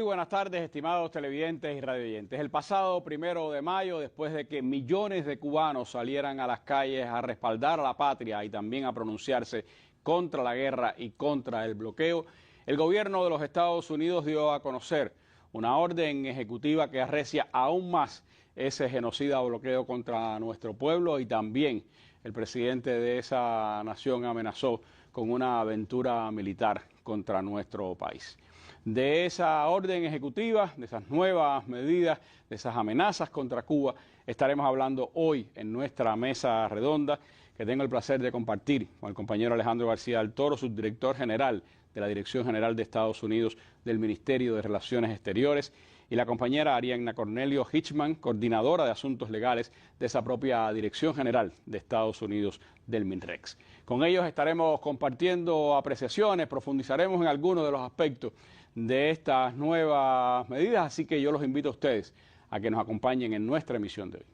buenas tardes, estimados televidentes y radioyentes. El pasado 1 de mayo, después de que millones de cubanos salieran a las calles a respaldar a la patria y también a pronunciarse contra la guerra y contra el bloqueo, el gobierno de los Estados Unidos dio a conocer una orden ejecutiva que arrecia aún más ese genocida bloqueo contra nuestro pueblo, y también el presidente de esa nación amenazó con una aventura militar contra nuestro país. De esa orden ejecutiva, de esas nuevas medidas, de esas amenazas contra Cuba, estaremos hablando hoy en nuestra mesa redonda, que tengo el placer de compartir con el compañero Alejandro García del Toro, subdirector general de la Dirección General de Estados Unidos del Ministerio de Relaciones Exteriores, y la compañera Arianna Cornelio Hitchman, coordinadora de Asuntos Legales de esa propia Dirección General de Estados Unidos del MINREX. Con ellos estaremos compartiendo apreciaciones, profundizaremos en algunos de los aspectos de estas nuevas medidas, así que yo los invito a ustedes a que nos acompañen en nuestra emisión de hoy.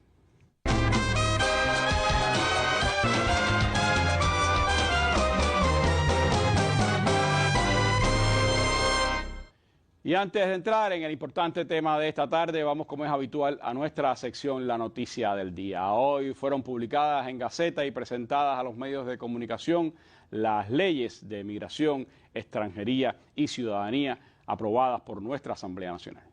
Y antes de entrar en el importante tema de esta tarde, vamos, como es habitual, a nuestra sección La Noticia del Día. Hoy fueron publicadas en Gaceta y presentadas a los medios de comunicación las leyes de migración, extranjería y ciudadanía aprobadas por nuestra Asamblea Nacional.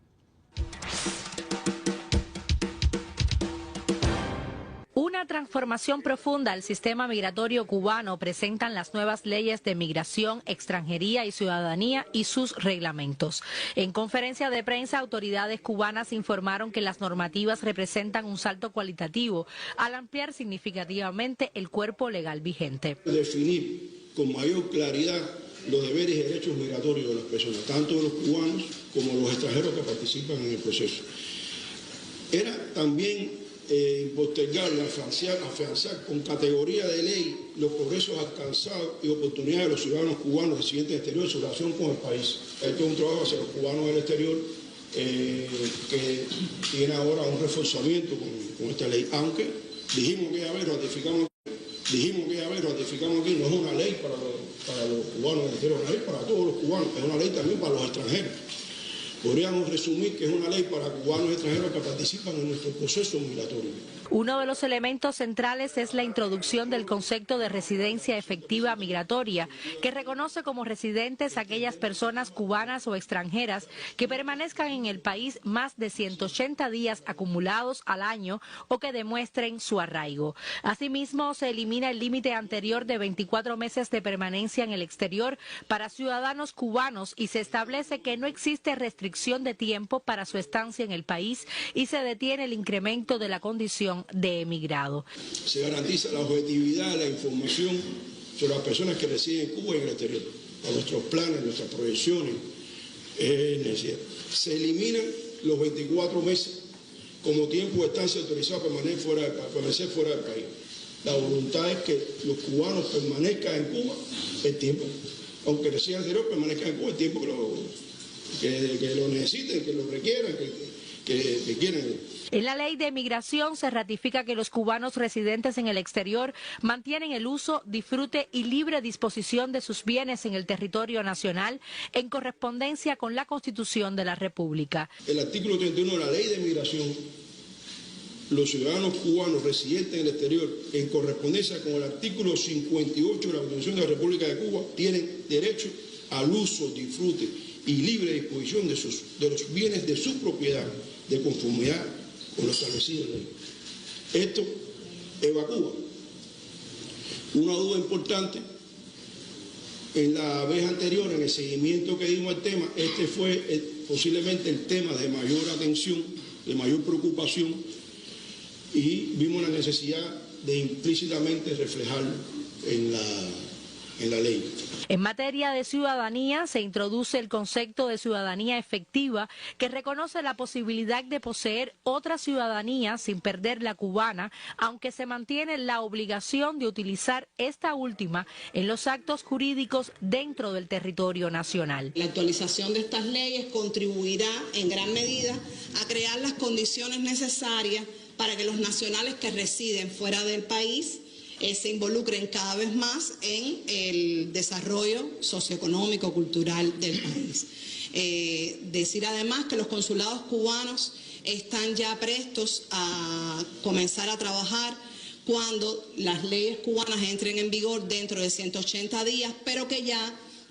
Una transformación profunda al sistema migratorio cubano presentan las nuevas leyes de migración, extranjería y ciudadanía y sus reglamentos. En conferencia de prensa, autoridades cubanas informaron que las normativas representan un salto cualitativo al ampliar significativamente el cuerpo legal vigente. Definir con mayor claridad los deberes y derechos migratorios de las personas, tanto de los cubanos como de los extranjeros que participan en el proceso. Era también postergar y afianzar con categoría de ley los progresos alcanzados y oportunidades de los ciudadanos cubanos residentes en el exterior en su relación con el país. Esto es un trabajo hacia los cubanos del exterior que tiene ahora un reforzamiento con esta ley, aunque dijimos que ya ratificamos aquí, no es una ley para los cubanos del exterior, es una ley para todos los cubanos, es una ley también para los extranjeros. Podríamos resumir que es una ley para cubanos y extranjeros que participan en nuestro proceso migratorio. Uno de los elementos centrales es la introducción del concepto de residencia efectiva migratoria, que reconoce como residentes a aquellas personas cubanas o extranjeras que permanezcan en el país más de 180 días acumulados al año o que demuestren su arraigo. Asimismo, se elimina el límite anterior de 24 meses de permanencia en el exterior para ciudadanos cubanos y se establece que no existe restricción de tiempo para su estancia en el país y se detiene el incremento de la condición de emigrado. Se garantiza la objetividad de la información sobre las personas que residen en Cuba y en el exterior, a nuestros planes, nuestras proyecciones. Se eliminan los 24 meses como tiempo de estancia autorizado para permanecer fuera del país. La voluntad es que los cubanos permanezcan en Cuba el tiempo, aunque residan en el exterior, permanezcan en Cuba el tiempo que lo necesiten, que lo requieran, que quieran. En la ley de migración se ratifica que los cubanos residentes en el exterior mantienen el uso, disfrute y libre disposición de sus bienes en el territorio nacional en correspondencia con la Constitución de la República. El artículo 31 de la ley de migración, los ciudadanos cubanos residentes en el exterior en correspondencia con el artículo 58 de la Constitución de la República de Cuba tienen derecho al uso, disfrute y libre disposición de los bienes de su propiedad de conformidad con lo establecido en la ley. Esto evacúa una duda importante. En la vez anterior, en el seguimiento que dimos al tema, este fue posiblemente el tema de mayor atención, de mayor preocupación, y vimos la necesidad de implícitamente reflejarlo en la ley. En materia de ciudadanía se introduce el concepto de ciudadanía efectiva que reconoce la posibilidad de poseer otra ciudadanía sin perder la cubana, aunque se mantiene la obligación de utilizar esta última en los actos jurídicos dentro del territorio nacional. La actualización de estas leyes contribuirá en gran medida a crear las condiciones necesarias para que los nacionales que residen fuera del país se involucren cada vez más en el desarrollo socioeconómico, cultural del país. Decir además que los consulados cubanos están ya prestos a comenzar a trabajar cuando las leyes cubanas entren en vigor dentro de 180 días, pero que ya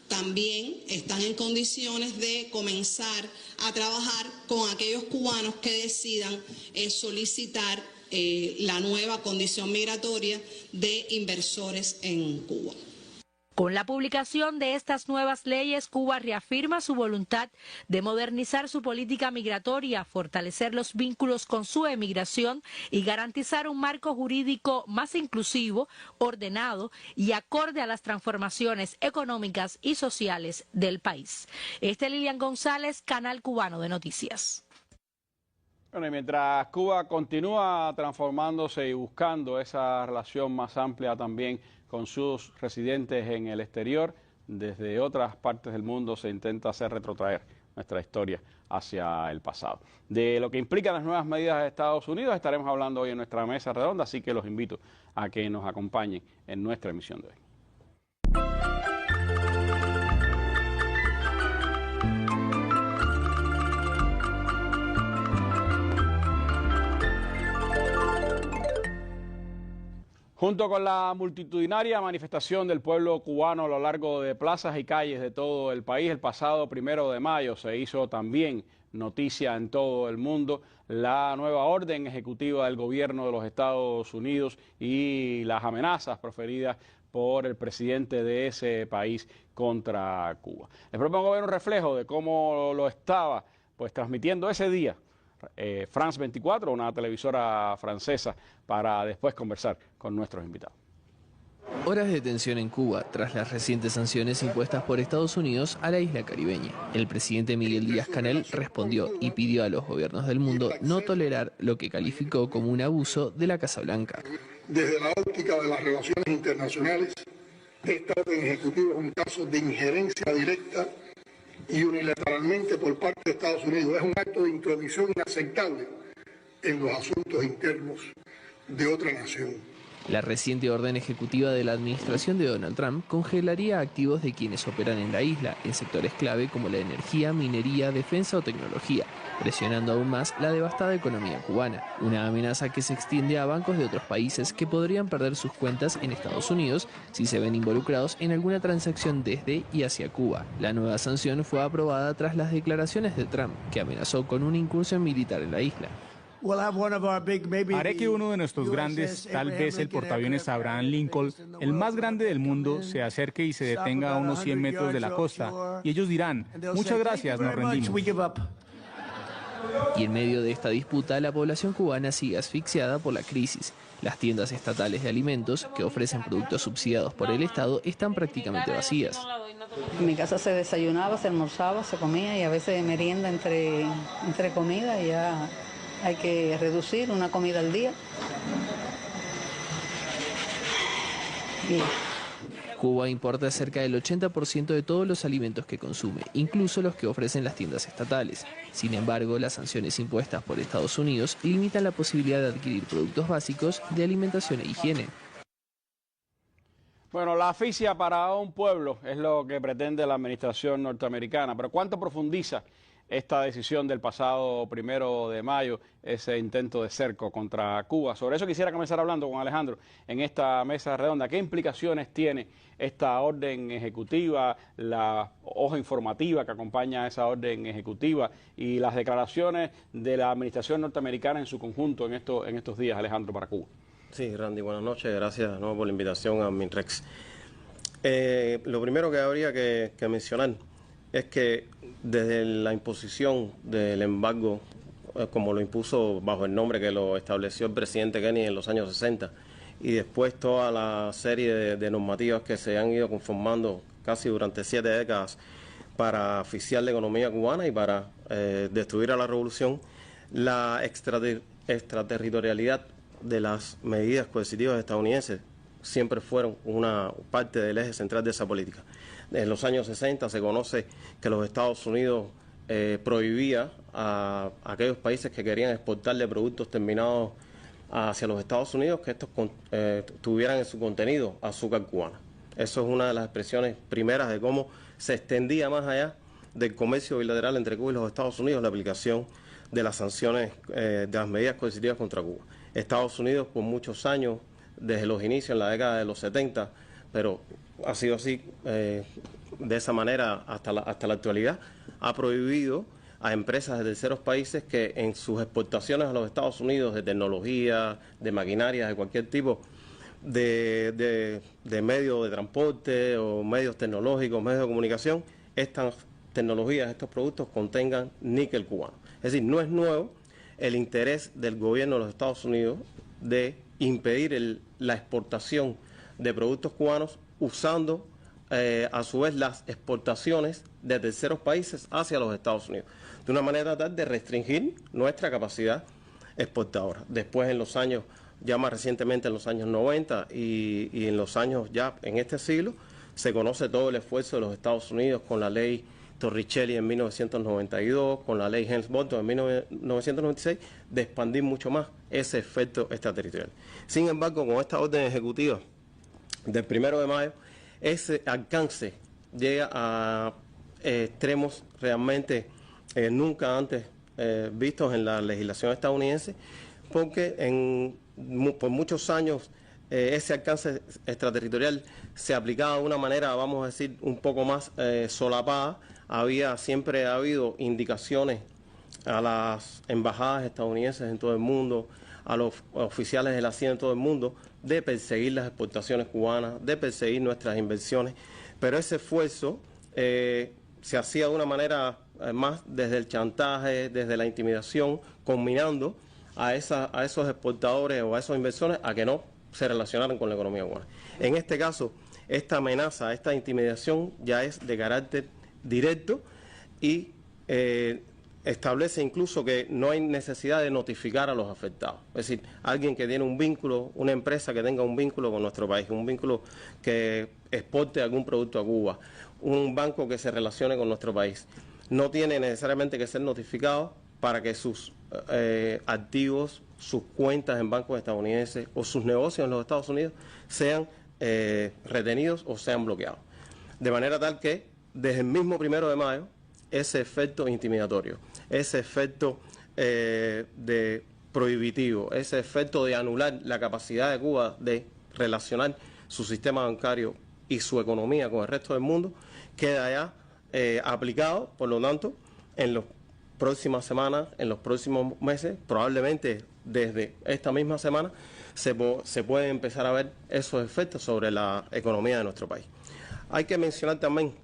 también están en condiciones de comenzar a trabajar con aquellos cubanos que decidan solicitar la nueva condición migratoria de inversores en Cuba. Con la publicación de estas nuevas leyes, Cuba reafirma su voluntad de modernizar su política migratoria, fortalecer los vínculos con su emigración y garantizar un marco jurídico más inclusivo, ordenado y acorde a las transformaciones económicas y sociales del país. Lilian González, Canal Cubano de Noticias. Bueno, y mientras Cuba continúa transformándose y buscando esa relación más amplia también con sus residentes en el exterior, desde otras partes del mundo se intenta hacer retrotraer nuestra historia hacia el pasado. De lo que implican las nuevas medidas de Estados Unidos estaremos hablando hoy en nuestra mesa redonda, así que los invito a que nos acompañen en nuestra emisión de hoy. Junto con la multitudinaria manifestación del pueblo cubano a lo largo de plazas y calles de todo el país, el pasado 1 de mayo se hizo también noticia en todo el mundo la nueva orden ejecutiva del gobierno de los Estados Unidos y las amenazas proferidas por el presidente de ese país contra Cuba. Les propongo ver un reflejo de cómo lo estaba transmitiendo ese día France 24, una televisora francesa, para después conversar con nuestros invitados. Horas de tensión en Cuba tras las recientes sanciones impuestas por Estados Unidos a la isla caribeña. El presidente Miguel Díaz-Canel respondió y pidió a los gobiernos del mundo no tolerar lo que calificó como un abuso de la Casa Blanca. Desde la óptica de las relaciones internacionales, esta orden ejecutiva es un caso de injerencia directa y unilateralmente por parte de Estados Unidos. Es un acto de intromisión inaceptable en los asuntos internos de otra nación. La reciente orden ejecutiva de la administración de Donald Trump congelaría activos de quienes operan en la isla, en sectores clave como la energía, minería, defensa o tecnología, presionando aún más la devastada economía cubana. Una amenaza que se extiende a bancos de otros países que podrían perder sus cuentas en Estados Unidos si se ven involucrados en alguna transacción desde y hacia Cuba. La nueva sanción fue aprobada tras las declaraciones de Trump, que amenazó con una incursión militar en la isla. Haré que uno de nuestros grandes, tal vez el portaaviones Abraham Lincoln, el más grande del mundo, se acerque y se detenga a unos 100 metros de la costa. Y ellos dirán, muchas gracias, nos rendimos. Y en medio de esta disputa, la población cubana sigue asfixiada por la crisis. Las tiendas estatales de alimentos, que ofrecen productos subsidiados por el Estado, están prácticamente vacías. En mi casa se desayunaba, se almorzaba, se comía y a veces merienda entre comida y ya hay que reducir una comida al día. Bien. Cuba importa cerca del 80% de todos los alimentos que consume, incluso los que ofrecen las tiendas estatales. Sin embargo, las sanciones impuestas por Estados Unidos limitan la posibilidad de adquirir productos básicos de alimentación e higiene. Bueno, la asfixia para un pueblo es lo que pretende la administración norteamericana, pero ¿cuánto profundiza esta decisión del pasado 1 de mayo, ese intento de cerco contra Cuba? Sobre eso quisiera comenzar hablando con Alejandro en esta mesa redonda. ¿Qué implicaciones tiene esta orden ejecutiva, la hoja informativa que acompaña a esa orden ejecutiva y las declaraciones de la administración norteamericana en su conjunto en estos días, Alejandro, para Cuba? Sí, Randy, buenas noches. Gracias de nuevo por la invitación a Minrex. Lo primero que habría que mencionar es que desde la imposición del embargo, como lo impuso bajo el nombre que lo estableció el presidente Kennedy en los años 60, y después toda la serie de normativas que se han ido conformando casi durante 7 décadas para asfixiar la economía cubana y para destruir a la revolución, la extraterritorialidad de las medidas coercitivas estadounidenses siempre fueron una parte del eje central de esa política. En los años 60 se conoce que los Estados Unidos prohibía a aquellos países que querían exportarle productos terminados hacia los Estados Unidos que estos tuvieran en su contenido azúcar cubana. Eso es una de las expresiones primeras de cómo se extendía más allá del comercio bilateral entre Cuba y los Estados Unidos la aplicación de las sanciones, de las medidas coercitivas contra Cuba. Estados Unidos por muchos años, desde los inicios en la década de los 70, pero ha sido así de esa manera hasta la actualidad, ha prohibido a empresas de terceros países que en sus exportaciones a los Estados Unidos de tecnología, de maquinaria, de cualquier tipo de medio de transporte o medios tecnológicos, medios de comunicación, estas tecnologías, estos productos contengan níquel cubano. Es decir, no es nuevo el interés del gobierno de los Estados Unidos de impedir la exportación de productos cubanos usando a su vez las exportaciones de terceros países hacia los Estados Unidos, de una manera tal de restringir nuestra capacidad exportadora. Después en los años, ya más recientemente en los años 90 y en los años ya en este siglo, se conoce todo el esfuerzo de los Estados Unidos con la ley Torricelli en 1992, con la ley Helms-Burton en 1996, de expandir mucho más ese efecto extraterritorial. Sin embargo, con esta orden ejecutiva del 1 de mayo, ese alcance llega a extremos realmente nunca antes vistos en la legislación estadounidense, porque por muchos años ese alcance extraterritorial se aplicaba de una manera, vamos a decir, un poco más solapada. Siempre ha habido indicaciones a las embajadas estadounidenses en todo el mundo, a los oficiales de la CIA en todo el mundo, de perseguir las exportaciones cubanas, de perseguir nuestras inversiones, pero ese esfuerzo se hacía de una manera más desde el chantaje, desde la intimidación, combinando a esos exportadores o a esos inversores a que no se relacionaran con la economía cubana. En este caso, esta amenaza, esta intimidación ya es de carácter directo y establece incluso que no hay necesidad de notificar a los afectados. Es decir, alguien que tiene un vínculo, una empresa que tenga un vínculo con nuestro país, un vínculo que exporte algún producto a Cuba, un banco que se relacione con nuestro país, no tiene necesariamente que ser notificado para que sus activos, sus cuentas en bancos estadounidenses o sus negocios en los Estados Unidos sean retenidos o sean bloqueados. De manera tal que desde el mismo 1 de mayo, ese efecto intimidatorio, ese efecto de prohibitivo, ese efecto de anular la capacidad de Cuba de relacionar su sistema bancario y su economía con el resto del mundo, queda ya aplicado. Por lo tanto, en las próximas semanas, en los próximos meses, probablemente desde esta misma semana, se pueden empezar a ver esos efectos sobre la economía de nuestro país. Hay que mencionar también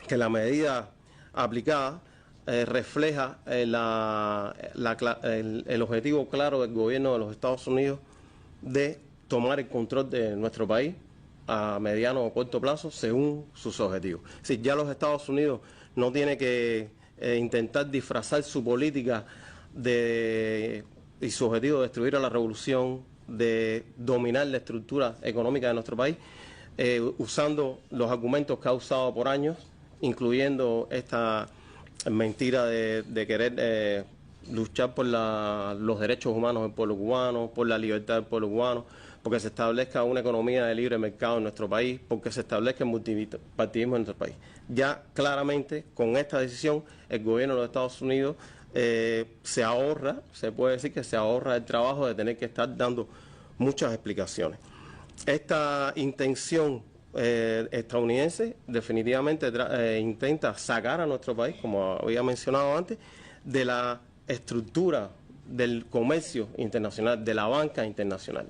que la medida aplicada refleja el objetivo claro del gobierno de los Estados Unidos de tomar el control de nuestro país a mediano o corto plazo según sus objetivos. Es decir, ya los Estados Unidos no tienen que intentar disfrazar su política y su objetivo de destruir a la revolución, de dominar la estructura económica de nuestro país, usando los argumentos que ha usado por años, incluyendo esta mentira de querer luchar por los derechos humanos del pueblo cubano, por la libertad del pueblo cubano, porque se establezca una economía de libre mercado en nuestro país, porque se establezca el multipartidismo en nuestro país. Ya claramente, con esta decisión, el gobierno de los Estados Unidos se puede decir que se ahorra el trabajo de tener que estar dando muchas explicaciones. Esta intención estadounidense definitivamente intenta sacar a nuestro país, como había mencionado antes, de la estructura del comercio internacional, de la banca internacional.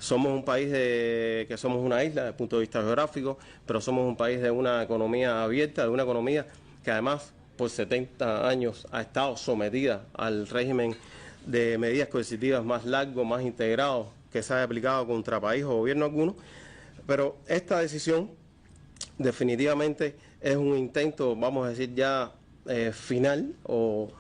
Somos un país que somos una isla desde el punto de vista geográfico, pero somos un país de una economía abierta, de una economía que además por 70 años ha estado sometida al régimen de medidas coercitivas más largo, más integrado, que se ha aplicado contra país o gobierno alguno. Pero esta decisión definitivamente es un intento, vamos a decir ya final o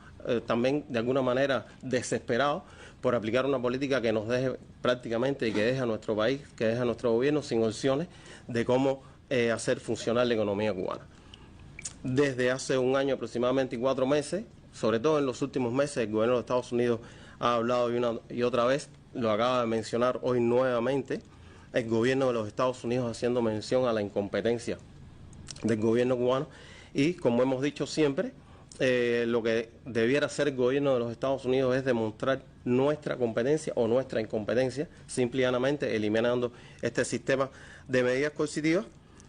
también de alguna manera desesperado por aplicar una política que nos deje prácticamente y que deje a nuestro país, que deje a nuestro gobierno sin opciones de cómo hacer funcionar la economía cubana. Desde hace un año aproximadamente y 4 meses, sobre todo en los últimos meses, el gobierno de Estados Unidos ha hablado una y otra vez, lo acaba de mencionar hoy nuevamente, el gobierno de los Estados Unidos haciendo mención a la incompetencia del gobierno cubano y, como hemos dicho siempre, lo que debiera hacer el gobierno de los Estados Unidos es demostrar nuestra competencia o nuestra incompetencia, simple y llanamente eliminando este sistema de medidas coercitivas,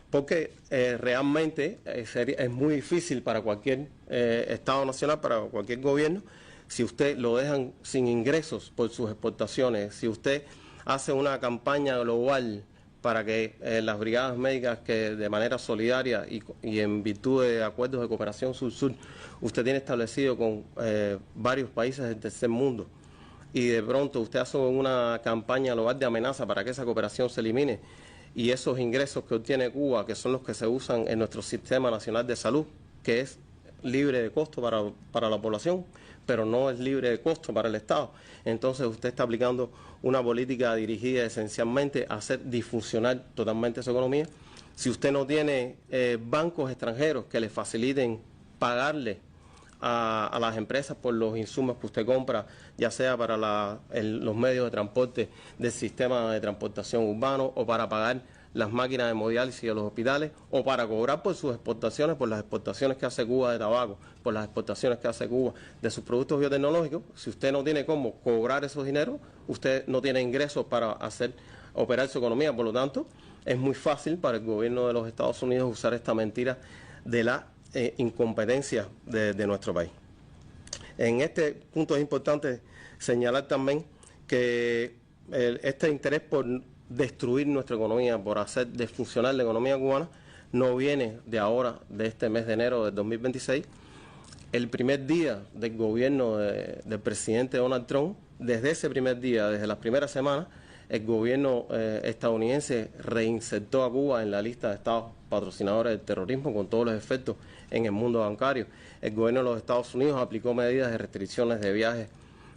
porque realmente es muy difícil para cualquier Estado nacional, para cualquier gobierno, si usted lo dejan sin ingresos por sus exportaciones, si usted hace una campaña global para que las brigadas médicas que de manera solidaria y en virtud de acuerdos de cooperación sur-sur usted tiene establecido con varios países del tercer mundo, y de pronto usted hace una campaña global de amenaza para que esa cooperación se elimine, y esos ingresos que obtiene Cuba, que son los que se usan en nuestro sistema nacional de salud, que es libre de costo para la población, pero no es libre de costo para el Estado, entonces usted está aplicando una política dirigida esencialmente a hacer disfuncionar totalmente su economía. Si usted no tiene bancos extranjeros que le faciliten pagarle a las empresas por los insumos que usted compra, ya sea para los medios de transporte del sistema de transportación urbano, o para pagar las máquinas de hemodiálisis de los hospitales, o para cobrar por sus exportaciones, por las exportaciones que hace Cuba de tabaco, por las exportaciones que hace Cuba de sus productos biotecnológicos. Si usted no tiene cómo cobrar esos dineros, usted no tiene ingresos para operar su economía. Por lo tanto, es muy fácil para el gobierno de los Estados Unidos usar esta mentira de la incompetencia de nuestro país. En este punto es importante señalar también que este interés por destruir nuestra economía, por hacer desfuncionar la economía cubana, no viene de ahora, de este mes de enero del 2026. El primer día del gobierno del presidente Donald Trump, desde ese primer día, desde las primeras semanas, el gobierno estadounidense reinsertó a Cuba en la lista de estados patrocinadores del terrorismo, con todos los efectos en el mundo bancario. El gobierno de los Estados Unidos aplicó medidas de restricciones de viajes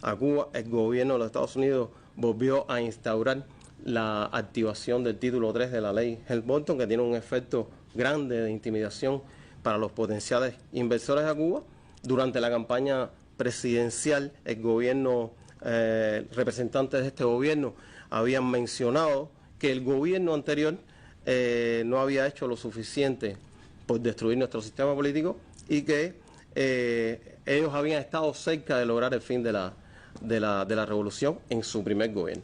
a Cuba. El gobierno de los Estados Unidos volvió a instaurar la activación del título 3 de la ley Helms-Burton, que tiene un efecto grande de intimidación para los potenciales inversores a Cuba. Durante la campaña presidencial, el gobierno, representantes de este gobierno habían mencionado que el gobierno anterior no había hecho lo suficiente por destruir nuestro sistema político, y que ellos habían estado cerca de lograr el fin de la revolución en su primer gobierno.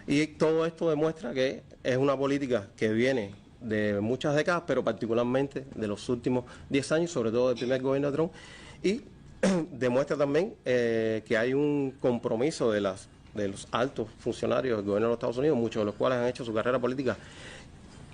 Y todo esto demuestra que es una política que viene de muchas décadas, pero particularmente de los últimos 10 años, sobre todo del primer gobierno de Trump, y demuestra también que hay un compromiso de los altos funcionarios del gobierno de los Estados Unidos, muchos de los cuales han hecho su carrera política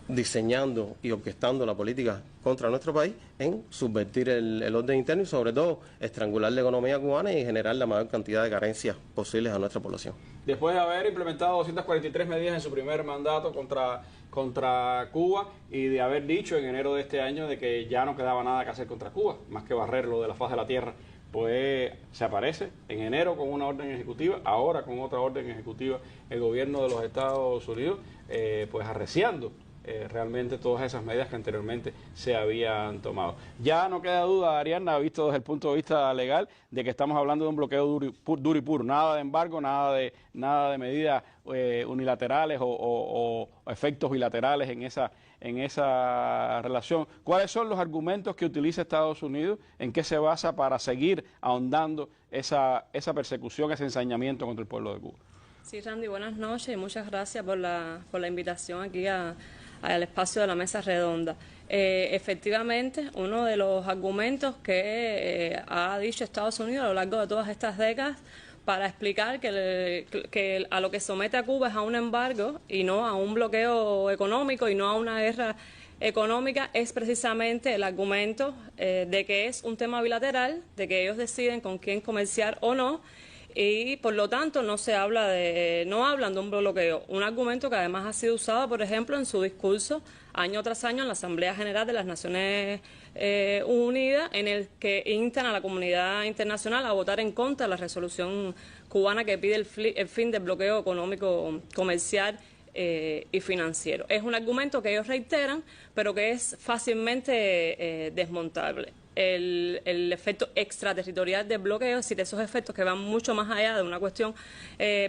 diseñando y orquestando la política contra nuestro país, en subvertir el orden interno y, sobre todo, estrangular la economía cubana y generar la mayor cantidad de carencias posibles a nuestra población. Después de haber implementado 243 medidas en su primer mandato contra Cuba, y de haber dicho en enero de este año de que ya no quedaba nada que hacer contra Cuba, más que barrerlo de la faz de la tierra, pues se aparece en enero con una orden ejecutiva, ahora con otra orden ejecutiva, el gobierno de los Estados Unidos, pues arreciando realmente todas esas medidas que anteriormente se habían tomado. Ya no queda duda, Ariadna, visto desde el punto de vista legal, de que estamos hablando de un bloqueo duro y puro, nada de embargo, nada de medidas unilaterales o efectos bilaterales en esa relación. ¿Cuáles son los argumentos que utiliza Estados Unidos? ¿En qué se basa para seguir ahondando esa persecución, ese ensañamiento contra el pueblo de Cuba? Sí, Randy, buenas noches y muchas gracias por la invitación aquí al espacio de la mesa redonda. Efectivamente, uno de los argumentos que ha dicho Estados Unidos a lo largo de todas estas décadas para explicar que a lo que somete a Cuba es a un embargo y no a un bloqueo económico y no a una guerra económica, es precisamente el argumento de que es un tema bilateral, de que ellos deciden con quién comerciar o no, y por lo tanto no hablan de un bloqueo, un argumento que además ha sido usado, por ejemplo, en su discurso año tras año en la Asamblea General de las Naciones Unidas, en el que instan a la comunidad internacional a votar en contra de la resolución cubana que pide el fin del bloqueo económico, comercial y financiero. Es un argumento que ellos reiteran, pero que es fácilmente desmontable. el efecto extraterritorial del bloqueo, es decir, esos efectos que van mucho más allá de una cuestión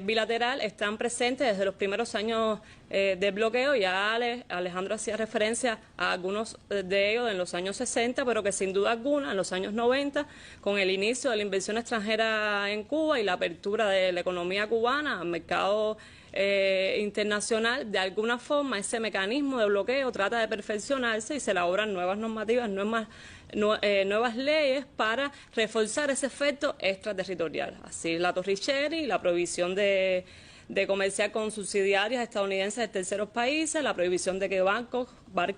bilateral, están presentes desde los primeros años del bloqueo. Ya Alejandro hacía referencia a algunos de ellos en los años 60, pero que sin duda alguna en los años 90, con el inicio de la inversión extranjera en Cuba y la apertura de la economía cubana al mercado internacional, de alguna forma ese mecanismo de bloqueo trata de perfeccionarse y se elaboran nuevas normativas, nuevas leyes para reforzar ese efecto extraterritorial. Así la Torricelli, la prohibición de comerciar con subsidiarias estadounidenses de terceros países, la prohibición de que barcos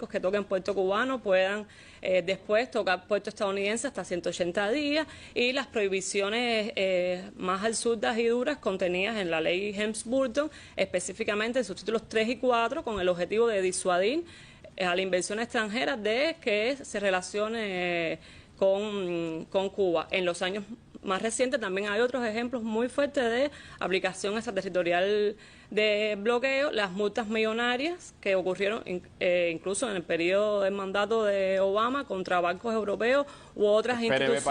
que toquen puerto cubano puedan después tocar puerto estadounidense hasta 180 días, y las prohibiciones más absurdas y duras contenidas en la ley Helms-Burton, específicamente en sus títulos 3 y 4, con el objetivo de disuadir a la inversión extranjera de que se relacione con Cuba. En los años más recientes también hay otros ejemplos muy fuertes de aplicación extraterritorial de bloqueo, las multas millonarias que ocurrieron incluso en el periodo del mandato de Obama contra bancos europeos u otras instituciones,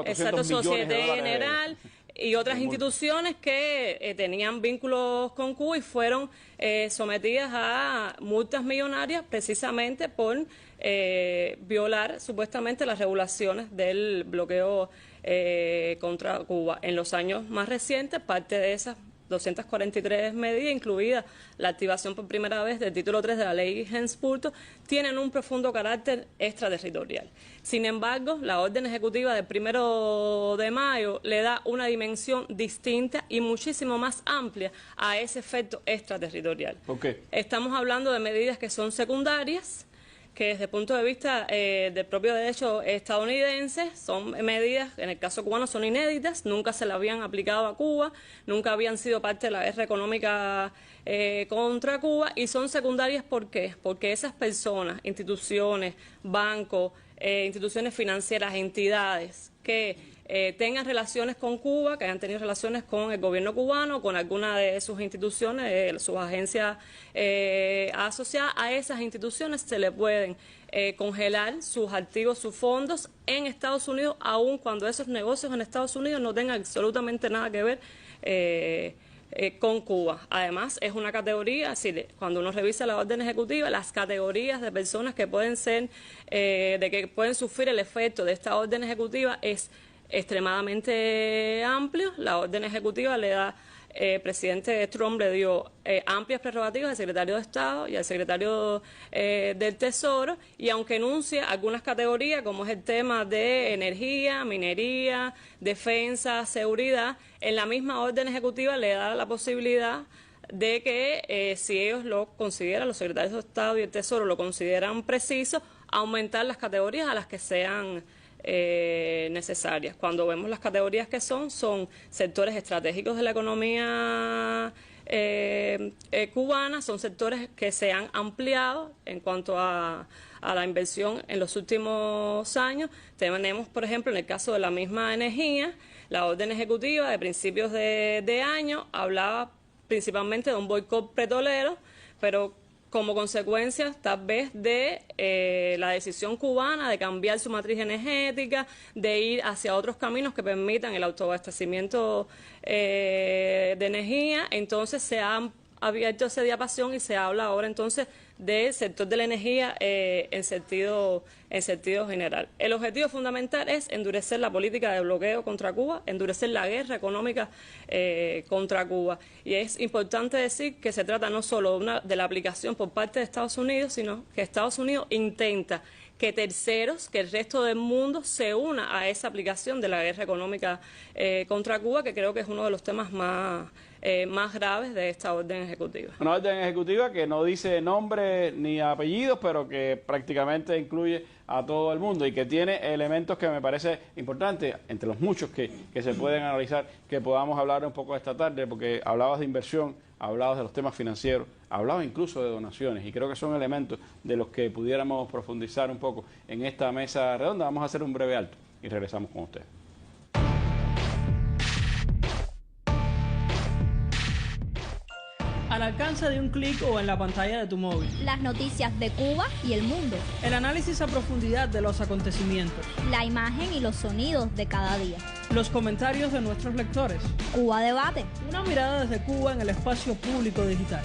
exacto, Societe General y otras instituciones que tenían vínculos con Cuba y fueron sometidas a multas millonarias precisamente por violar supuestamente las regulaciones del bloqueo contra Cuba. En los años más recientes, parte de esas 243 medidas, incluida la activación por primera vez del título 3 de la ley Helms-Burton, tienen un profundo carácter extraterritorial. Sin embargo, la orden ejecutiva del 1 de mayo le da una dimensión distinta y muchísimo más amplia a ese efecto extraterritorial. Okay. Estamos hablando de medidas que son secundarias, que desde el punto de vista del propio derecho estadounidense son medidas, en el caso cubano, son inéditas, nunca se le habían aplicado a Cuba, nunca habían sido parte de la guerra económica contra Cuba, y son secundarias. ¿Por qué? Porque esas personas, instituciones, bancos, instituciones financieras, entidades que tengan relaciones con Cuba, que hayan tenido relaciones con el gobierno cubano, con alguna de sus instituciones, sus agencias asociadas, a esas instituciones se le pueden congelar sus activos, sus fondos en Estados Unidos, aun cuando esos negocios en Estados Unidos no tengan absolutamente nada que ver con Cuba. Además, es una categoría, así cuando uno revisa la orden ejecutiva, las categorías de personas que pueden ser, de que pueden sufrir el efecto de esta orden ejecutiva es extremadamente amplio. La orden ejecutiva le da, el presidente Trump le dio amplias prerrogativas al secretario de Estado y al secretario del Tesoro, y aunque enuncia algunas categorías, como es el tema de energía, minería, defensa, seguridad, en la misma orden ejecutiva le da la posibilidad de que si ellos lo consideran, los secretarios de Estado y el Tesoro lo consideran preciso, aumentar las categorías a las que sean necesarias. Cuando vemos las categorías que son sectores estratégicos de la economía cubana, son sectores que se han ampliado en cuanto a la inversión en los últimos años. Tenemos, por ejemplo, en el caso de la misma energía, la orden ejecutiva de principios de año hablaba principalmente de un boicot petrolero, pero como consecuencia tal vez de la decisión cubana de cambiar su matriz energética, de ir hacia otros caminos que permitan el autoabastecimiento de energía. Entonces se ha abierto ese diapasón y se habla ahora entonces del sector de la energía en sentido general. El objetivo fundamental es endurecer la política de bloqueo contra Cuba, endurecer la guerra económica contra Cuba. Y es importante decir que se trata no solo de la aplicación por parte de Estados Unidos, sino que Estados Unidos intenta que terceros, que el resto del mundo se una a esa aplicación de la guerra económica contra Cuba, que creo que es uno de los temas más graves de esta orden ejecutiva. Una orden ejecutiva que no dice nombre ni apellidos, pero que prácticamente incluye a todo el mundo y que tiene elementos que me parece importante, entre los muchos que se pueden analizar, que podamos hablar un poco esta tarde, porque hablabas de inversión, hablabas de los temas financieros, hablabas incluso de donaciones, y creo que son elementos de los que pudiéramos profundizar un poco en esta mesa redonda. Vamos a hacer un breve alto y regresamos con ustedes. al alcance de un clic o en la pantalla de tu móvil. Las noticias de Cuba y el mundo. El análisis a profundidad de los acontecimientos. La imagen y los sonidos de cada día. Los comentarios de nuestros lectores. Cuba Debate. Una mirada desde Cuba en el espacio público digital.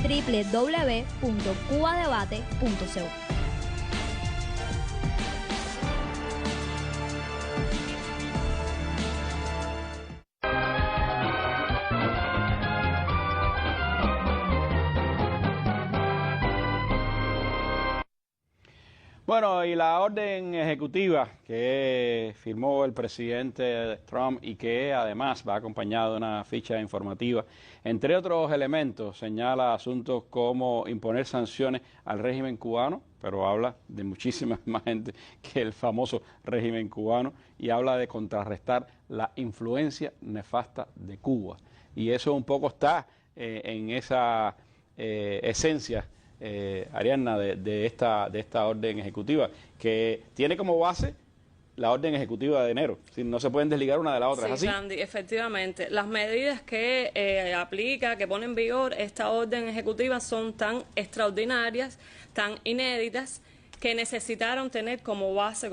www.cubadebate.co. Bueno, y la orden ejecutiva que firmó el presidente Trump y que además va acompañado de una ficha informativa, entre otros elementos, señala asuntos como imponer sanciones al régimen cubano, pero habla de muchísima más gente que el famoso régimen cubano, y habla de contrarrestar la influencia nefasta de Cuba. Y eso un poco está en esa esencia, Ariadna, de esta orden ejecutiva, que tiene como base la orden ejecutiva de enero. Si no se pueden desligar una de la otra, ¿es así? Sandy, efectivamente. Las medidas que aplica, que pone en vigor esta orden ejecutiva son tan extraordinarias, tan inéditas, que necesitaron tener como base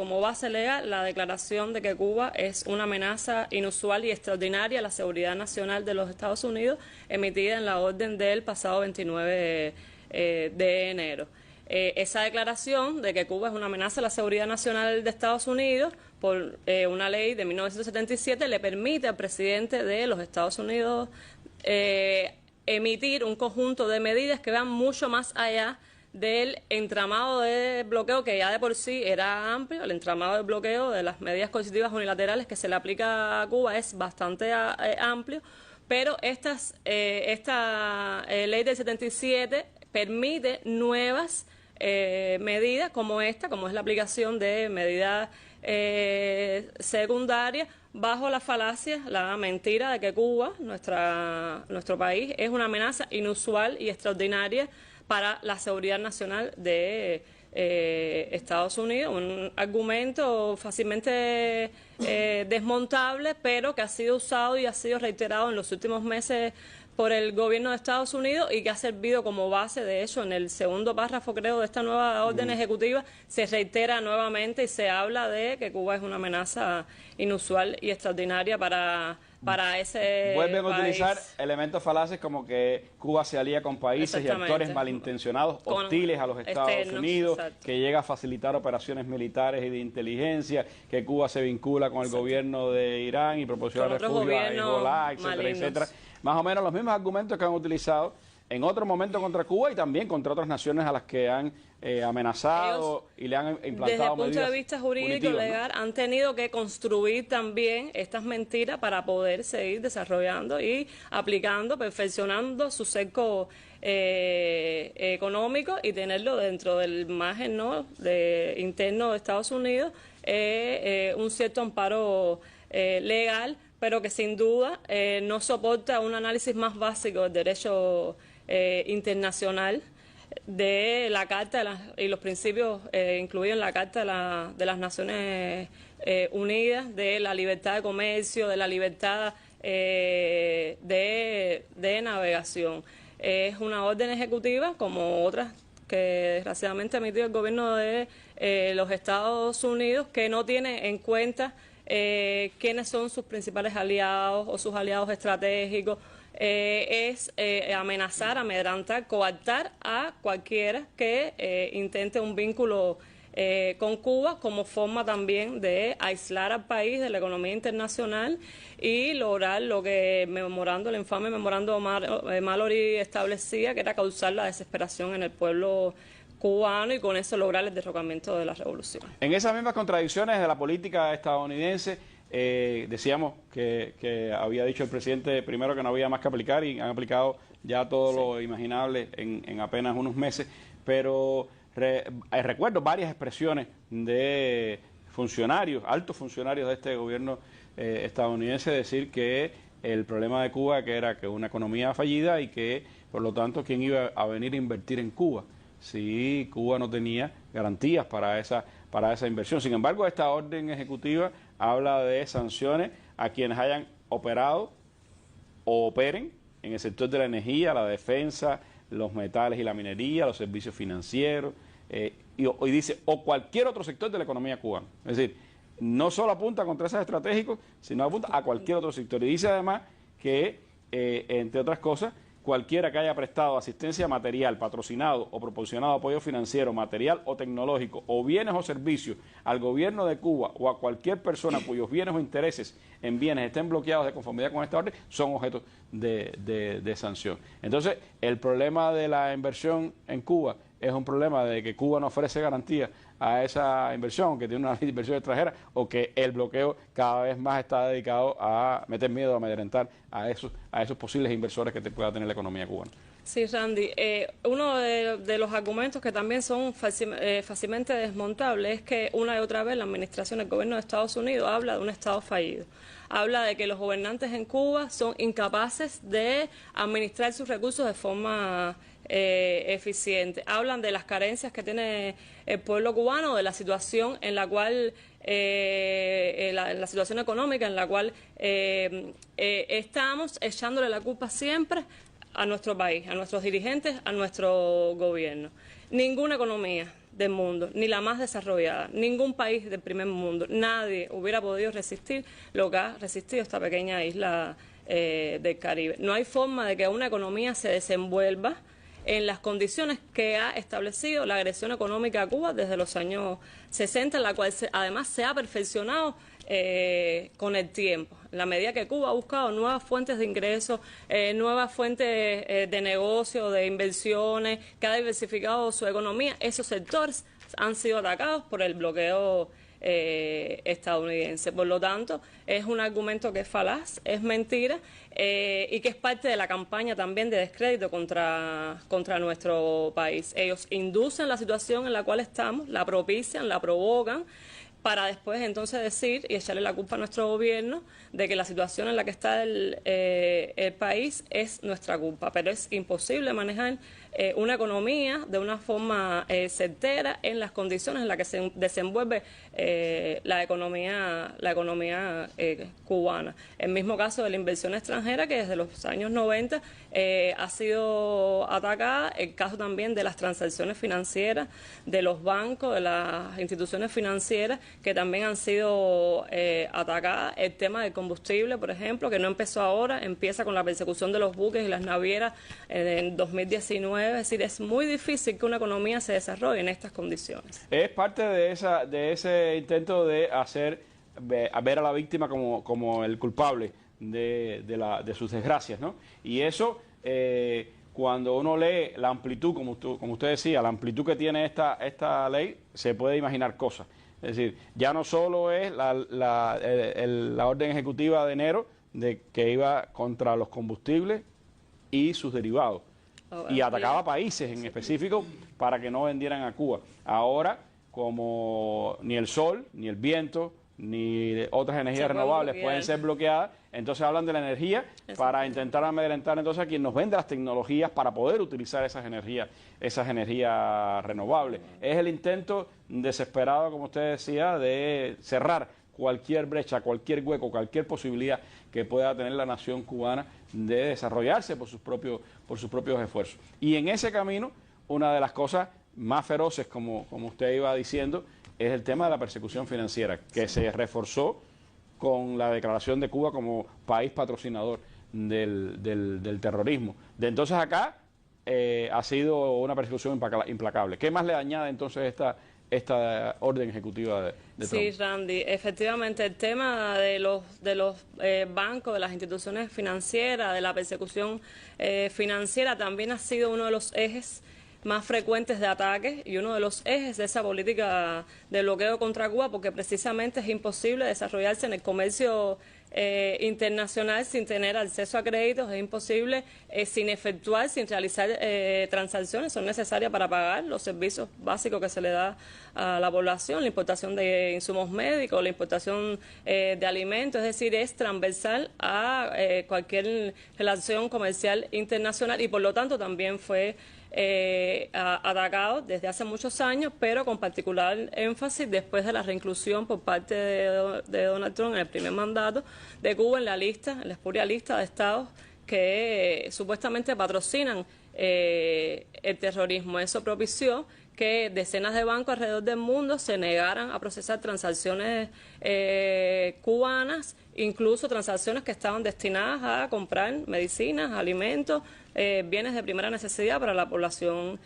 legal la declaración de que Cuba es una amenaza inusual y extraordinaria a la seguridad nacional de los Estados Unidos, emitida en la orden del pasado 29 de enero. Esa declaración de que Cuba es una amenaza a la seguridad nacional de Estados Unidos por una ley de 1977 le permite al presidente de los Estados Unidos emitir un conjunto de medidas que van mucho más allá del entramado de bloqueo, que ya de por sí era amplio. El entramado de bloqueo de las medidas coercitivas unilaterales que se le aplica a Cuba es bastante amplio, pero esta ley del 77 permite nuevas medidas como esta, como es la aplicación de medidas secundarias, bajo la falacia, la mentira de que Cuba, nuestro país, es una amenaza inusual y extraordinaria para la seguridad nacional de Estados Unidos. Un argumento fácilmente desmontable, pero que ha sido usado y ha sido reiterado en los últimos meses por el gobierno de Estados Unidos y que ha servido como base. De hecho, en el segundo párrafo, creo, de esta nueva orden ejecutiva, se reitera nuevamente y se habla de que Cuba es una amenaza inusual y extraordinaria para ese Vuelven a país. utilizar elementos falaces como que Cuba se alía con países y actores malintencionados, hostiles a los Estados Unidos, exacto, que llega a facilitar operaciones militares y de inteligencia, que Cuba se vincula con el gobierno de Irán y proporciona refugio a Hezbollah, etcétera, etcétera. Más o menos los mismos argumentos que han utilizado en otro momento contra Cuba y también contra otras naciones a las que han amenazado y le han implantado medidas. Desde el punto de vista jurídico legal, ¿no?, han tenido que construir también estas mentiras para poder seguir desarrollando y aplicando, perfeccionando su cerco económico y tenerlo dentro del margen, ¿no?, interno de Estados Unidos, un cierto amparo legal, pero que sin duda no soporta un análisis más básico del derecho internacional, de la Carta y los principios incluidos en la Carta de las Naciones Unidas, de la libertad de comercio, de la libertad de navegación. Es una orden ejecutiva como otras que desgraciadamente ha emitido el gobierno de los Estados Unidos, que no tiene en cuenta quiénes son sus principales aliados o sus aliados estratégicos. Es amenazar, amedrentar, coartar a cualquiera que intente un vínculo con Cuba, como forma también de aislar al país de la economía internacional y lograr lo que el infame memorando Mallory establecía, que era causar la desesperación en el pueblo cubano y con eso lograr el derrocamiento de la revolución. En esas mismas contradicciones de la política estadounidense, decíamos que había dicho el presidente primero que no había más que aplicar y han aplicado ya todo lo imaginable en apenas unos meses, pero recuerdo varias expresiones de funcionarios, altos funcionarios de este gobierno estadounidense, decir que el problema de Cuba que era que una economía fallida y que por lo tanto quién iba a venir a invertir en Cuba si Cuba no tenía garantías para esa inversión. Sin embargo, esta orden ejecutiva habla de sanciones a quienes hayan operado o operen en el sector de la energía, la defensa, los metales y la minería, los servicios financieros, y dice, o cualquier otro sector de la economía cubana. Es decir, no solo apunta contra esos estratégicos, sino apunta a cualquier otro sector. Y dice además que, entre otras cosas, cualquiera que haya prestado asistencia material, patrocinado o proporcionado apoyo financiero, material o tecnológico, o bienes o servicios al gobierno de Cuba o a cualquier persona cuyos bienes o intereses en bienes estén bloqueados de conformidad con esta orden, son objeto de sanción. Entonces, el problema de la inversión en Cuba es un problema de que Cuba no ofrece garantía a esa inversión, que tiene una inversión extranjera, o que el bloqueo cada vez más está dedicado a meter miedo, a amedrentar a esos posibles inversores que pueda tener la economía cubana. Sí, Randy, uno de los argumentos que también son fácilmente desmontables es que una y otra vez la administración del gobierno de Estados Unidos habla de un Estado fallido. Habla de que los gobernantes en Cuba son incapaces de administrar sus recursos de forma eficiente. Hablan de las carencias que tiene el pueblo cubano, de la situación en la cual, la situación económica en la cual estamos echándole la culpa siempre a nuestro país, a nuestros dirigentes, a nuestro gobierno. Ninguna economía del mundo, ni la más desarrollada, ningún país del primer mundo, nadie hubiera podido resistir lo que ha resistido esta pequeña isla del Caribe. No hay forma de que una economía se desenvuelva en las condiciones que ha establecido la agresión económica a Cuba desde los años 60, en la cual además se ha perfeccionado con el tiempo. En la medida que Cuba ha buscado nuevas fuentes de ingresos, nuevas fuentes de negocio, de inversiones, que ha diversificado su economía, esos sectores han sido atacados por el bloqueo estadounidense. Por lo tanto, es un argumento que es falaz, es mentira y que es parte de la campaña también de descrédito contra nuestro país. Ellos inducen la situación en la cual estamos, la propician, la provocan, para después entonces decir y echarle la culpa a nuestro gobierno de que la situación en la que está el país es nuestra culpa. Pero es imposible manejar una economía de una forma certera en las condiciones en las que se desenvuelve la economía cubana. El mismo caso de la inversión extranjera, que desde los años 90 ha sido atacada, el caso también de las transacciones financieras, de los bancos, de las instituciones financieras, que también han sido atacadas. El tema del combustible, por ejemplo, que no empezó ahora, empieza con la persecución de los buques y las navieras en 2019. Es decir, es muy difícil que una economía se desarrolle en estas condiciones. Es parte de ese intento de hacer ver a la víctima como el culpable de sus desgracias, ¿no? Y eso, cuando uno lee la amplitud, como usted decía, la amplitud que tiene esta ley, se puede imaginar cosas. Es decir, ya no solo es la orden ejecutiva de enero que iba contra los combustibles y sus derivados, y atacaba países en específico para que no vendieran a Cuba. Ahora, como ni el sol, ni el viento, ni otras energías renovables pueden ser bloqueadas, entonces hablan de la energía para intentar amedrentar entonces a quien nos vende las tecnologías para poder utilizar esas energías renovables. Es el intento desesperado, como usted decía, de cerrar cualquier brecha, cualquier hueco, cualquier posibilidad que pueda tener la nación cubana de desarrollarse por sus propios esfuerzos. Y en ese camino, una de las cosas más feroces, como usted iba diciendo, es el tema de la persecución financiera, que se reforzó con la declaración de Cuba como país patrocinador del terrorismo. De entonces acá ha sido una persecución implacable. ¿Qué más le añade entonces esta orden ejecutiva de Trump? Sí, Randy, efectivamente el tema de los bancos, de las instituciones financieras, de la persecución financiera también ha sido uno de los ejes más frecuentes de ataques y uno de los ejes de esa política de bloqueo contra Cuba, porque precisamente es imposible desarrollarse en el comercio internacional sin tener acceso a créditos, es imposible sin efectuar, sin realizar transacciones, son necesarias para pagar los servicios básicos que se le da a la población, la importación de insumos médicos, la importación de alimentos, es decir, es transversal a cualquier relación comercial internacional y por lo tanto también fue atacado desde hace muchos años, pero con particular énfasis después de la reinclusión por parte de Donald Trump en el primer mandato de Cuba en la espuria lista de estados que supuestamente patrocinan el terrorismo. Eso propició que decenas de bancos alrededor del mundo se negaran a procesar transacciones cubanas, incluso transacciones que estaban destinadas a comprar medicinas, alimentos, bienes de primera necesidad para la población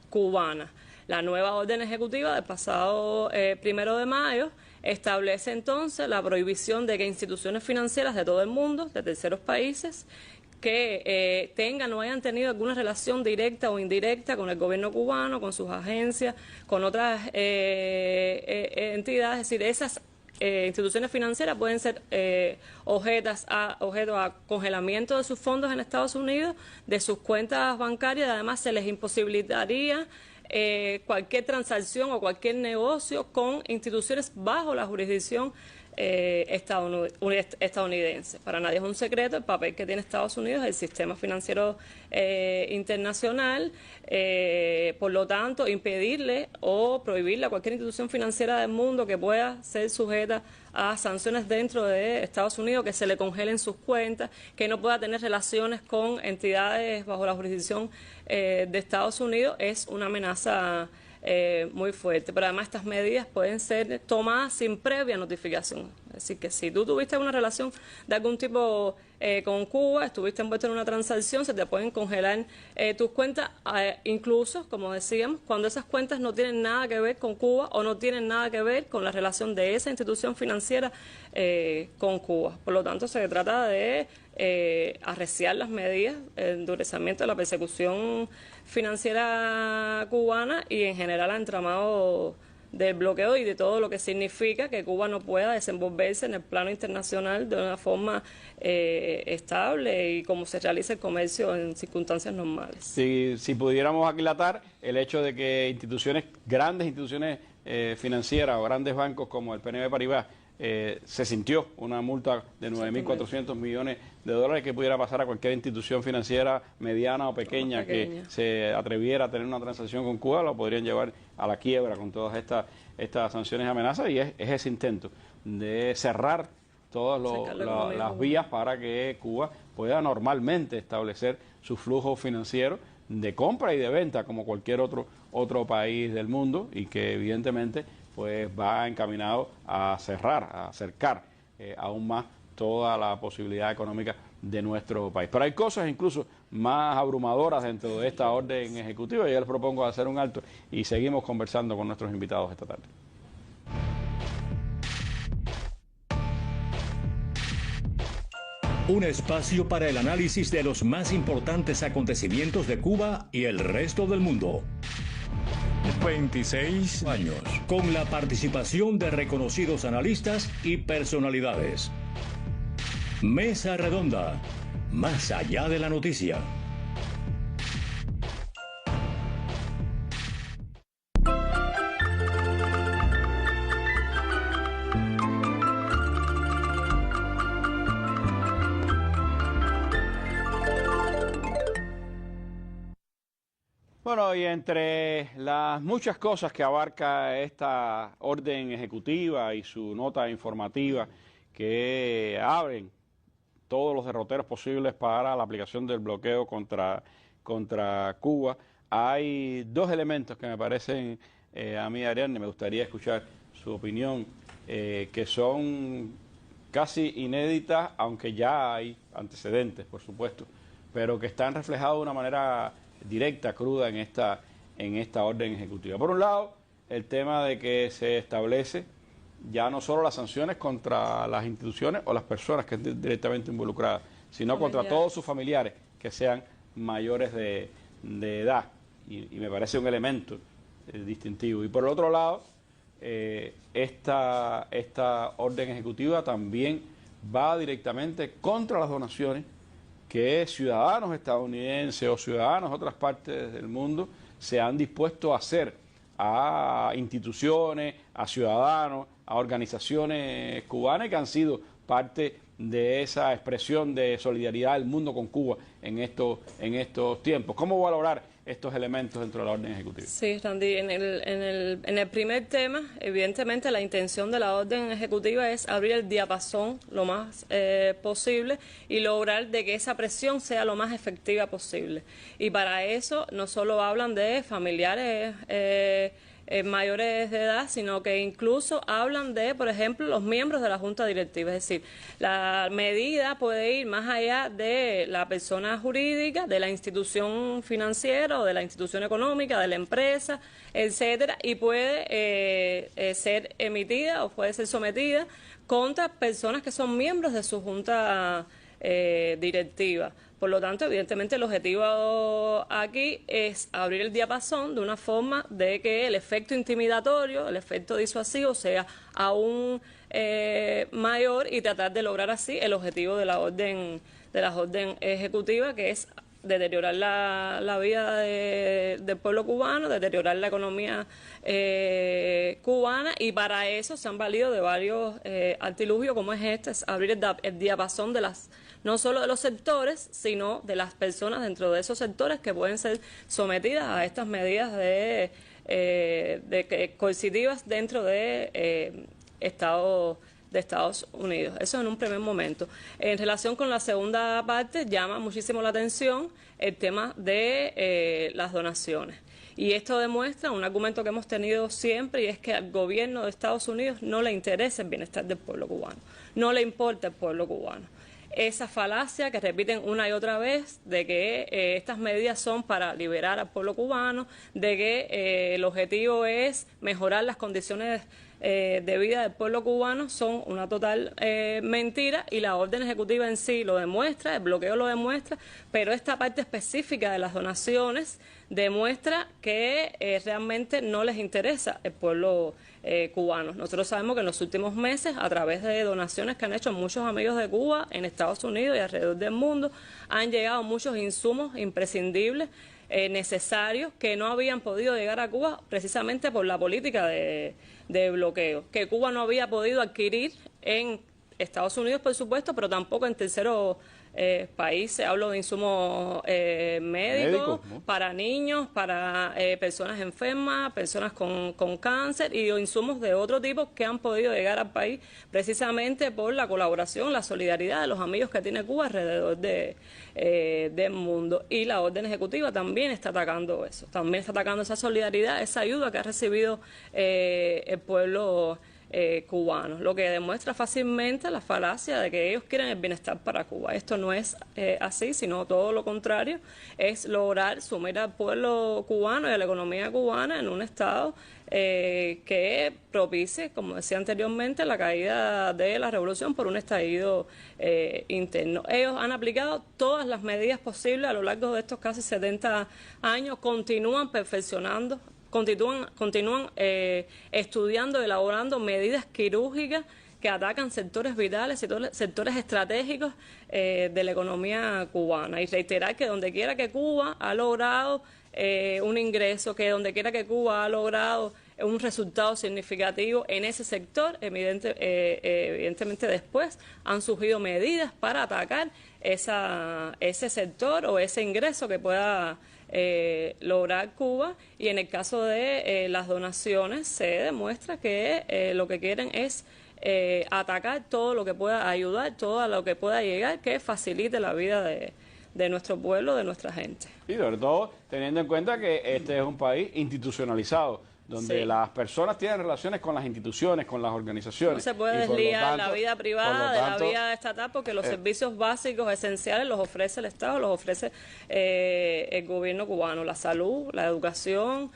cubana. La nueva orden ejecutiva del pasado 1 de mayo establece entonces la prohibición de que instituciones financieras de todo el mundo, de terceros países, que tengan o hayan tenido alguna relación directa o indirecta con el gobierno cubano, con sus agencias, con otras entidades, es decir, esas instituciones financieras pueden ser objeto a congelamiento de sus fondos en Estados Unidos, de sus cuentas bancarias, además se les imposibilitaría cualquier transacción o cualquier negocio con instituciones bajo la jurisdicción estadounidense. Para nadie es un secreto el papel que tiene Estados Unidos en el sistema financiero internacional, por lo tanto, impedirle o prohibirle a cualquier institución financiera del mundo que pueda ser sujeta a sanciones dentro de Estados Unidos, que se le congelen sus cuentas, que no pueda tener relaciones con entidades bajo la jurisdicción de Estados Unidos, es una amenaza muy fuerte. Pero además estas medidas pueden ser tomadas sin previa notificación. Es decir, que si tú tuviste una relación de algún tipo con Cuba, estuviste envuelto en una transacción, se te pueden congelar tus cuentas, incluso, como decíamos, cuando esas cuentas no tienen nada que ver con Cuba o no tienen nada que ver con la relación de esa institución financiera con Cuba. Por lo tanto, se trata de arreciar las medidas, el endurecimiento de la persecución financiera cubana y en general al entramado del bloqueo y de todo lo que significa que Cuba no pueda desenvolverse en el plano internacional de una forma estable y como se realiza el comercio en circunstancias normales. Si pudiéramos aquilatar el hecho de que grandes instituciones financieras o grandes bancos como el PNB Paribas se sintió una multa de 9.400 millones de dólares que pudiera pasar a cualquier institución financiera mediana o pequeña que se atreviera a tener una transacción con Cuba, lo podrían llevar a la quiebra con todas estas sanciones y amenazas, y es ese intento de cerrar todas las vías para que Cuba pueda normalmente establecer su flujo financiero de compra y de venta como cualquier otro país del mundo, y que evidentemente pues va encaminado a cerrar, a acercar aún más toda la posibilidad económica de nuestro país. Pero hay cosas incluso más abrumadoras dentro de esta orden ejecutiva, y yo les propongo hacer un alto y seguimos conversando con nuestros invitados esta tarde. Un espacio para el análisis de los más importantes acontecimientos de Cuba y el resto del mundo. 26 años, con la participación de reconocidos analistas y personalidades. Mesa Redonda, más allá de la noticia. Bueno, y entre las muchas cosas que abarca esta orden ejecutiva y su nota informativa que abren todos los derroteros posibles para la aplicación del bloqueo contra Cuba, hay dos elementos que me parecen, a mí, Ariadne, me gustaría escuchar su opinión, que son casi inéditas, aunque ya hay antecedentes, por supuesto, pero que están reflejados de una manera directa, cruda en esta orden ejecutiva. Por un lado, el tema de que se establece ya no solo las sanciones contra las instituciones o las personas que estén directamente involucradas, sino contra todos sus familiares que sean mayores de edad, y me parece un elemento distintivo. Y por el otro lado, esta orden ejecutiva también va directamente contra las donaciones que ciudadanos estadounidenses o ciudadanos de otras partes del mundo se han dispuesto a hacer a instituciones, a ciudadanos, a organizaciones cubanas que han sido parte de esa expresión de solidaridad del mundo con Cuba en estos tiempos. ¿Cómo valorar estos elementos dentro de la orden ejecutiva. Sí, Randy, en el primer tema, evidentemente la intención de la orden ejecutiva es abrir el diapasón lo más posible y lograr de que esa presión sea lo más efectiva posible. Y para eso no solo hablan de familiares mayores de edad, sino que incluso hablan de, por ejemplo, los miembros de la Junta Directiva. Es decir, la medida puede ir más allá de la persona jurídica, de la institución financiera o de la institución económica, de la empresa, etcétera, y puede ser emitida o puede ser sometida contra personas que son miembros de su Junta directiva. Por lo tanto, evidentemente el objetivo aquí es abrir el diapasón de una forma de que el efecto intimidatorio, el efecto disuasivo sea aún mayor y tratar de lograr así el objetivo de la orden ejecutiva, que es deteriorar la vida del pueblo cubano, deteriorar la economía cubana, y para eso se han valido de varios artilugios como es abrir el diapasón de no solo de los sectores, sino de las personas dentro de esos sectores que pueden ser sometidas a estas medidas coercitivas dentro de Estados Unidos. Eso en un primer momento. En relación con la segunda parte, llama muchísimo la atención el tema de las donaciones. Y esto demuestra un argumento que hemos tenido siempre, y es que al gobierno de Estados Unidos no le interesa el bienestar del pueblo cubano, no le importa el pueblo cubano. Esa falacia que repiten una y otra vez de que estas medidas son para liberar al pueblo cubano, de que el objetivo es mejorar las condiciones de vida del pueblo cubano, son una total mentira, y la orden ejecutiva en sí lo demuestra, el bloqueo lo demuestra, pero esta parte específica de las donaciones demuestra que realmente no les interesa el pueblo cubano. Nosotros sabemos que en los últimos meses, a través de donaciones que han hecho muchos amigos de Cuba en Estados Unidos y alrededor del mundo, han llegado muchos insumos imprescindibles, necesarios, que no habían podido llegar a Cuba precisamente por la política de bloqueo, que Cuba no había podido adquirir en Estados Unidos, por supuesto, pero tampoco en terceros países. Hablo de insumos médicos, ¿no? Para niños, para personas enfermas, personas con cáncer, y insumos de otro tipo que han podido llegar al país precisamente por la colaboración, la solidaridad de los amigos que tiene Cuba alrededor del mundo. Y la orden ejecutiva también está atacando eso, también está atacando esa solidaridad, esa ayuda que ha recibido el pueblo cubanos, lo que demuestra fácilmente la falacia de que ellos quieren el bienestar para Cuba. Esto no es así, sino todo lo contrario, es lograr sumir al pueblo cubano y a la economía cubana en un estado que propicie, como decía anteriormente, la caída de la revolución por un estallido interno. Ellos han aplicado todas las medidas posibles a lo largo de estos casi 70 años, continúan perfeccionando, continúan estudiando, elaborando medidas quirúrgicas que atacan sectores vitales, sectores estratégicos de la economía cubana. Y reiterar que donde quiera que Cuba ha logrado un ingreso, que donde quiera que Cuba ha logrado un resultado significativo en ese sector, evidentemente después han surgido medidas para atacar ese sector o ese ingreso que pueda lograr Cuba. Y en el caso de las donaciones se demuestra que lo que quieren es atacar todo lo que pueda ayudar, todo lo que pueda llegar, que facilite la vida de nuestro pueblo, de nuestra gente. Y sobre todo teniendo en cuenta que este es un país institucionalizado, donde sí, las personas tienen relaciones con las instituciones, con las organizaciones. No se puede desligar la vida privada de la vida estatal, porque los servicios básicos esenciales los ofrece el Estado, los ofrece el gobierno cubano. La salud, la educación,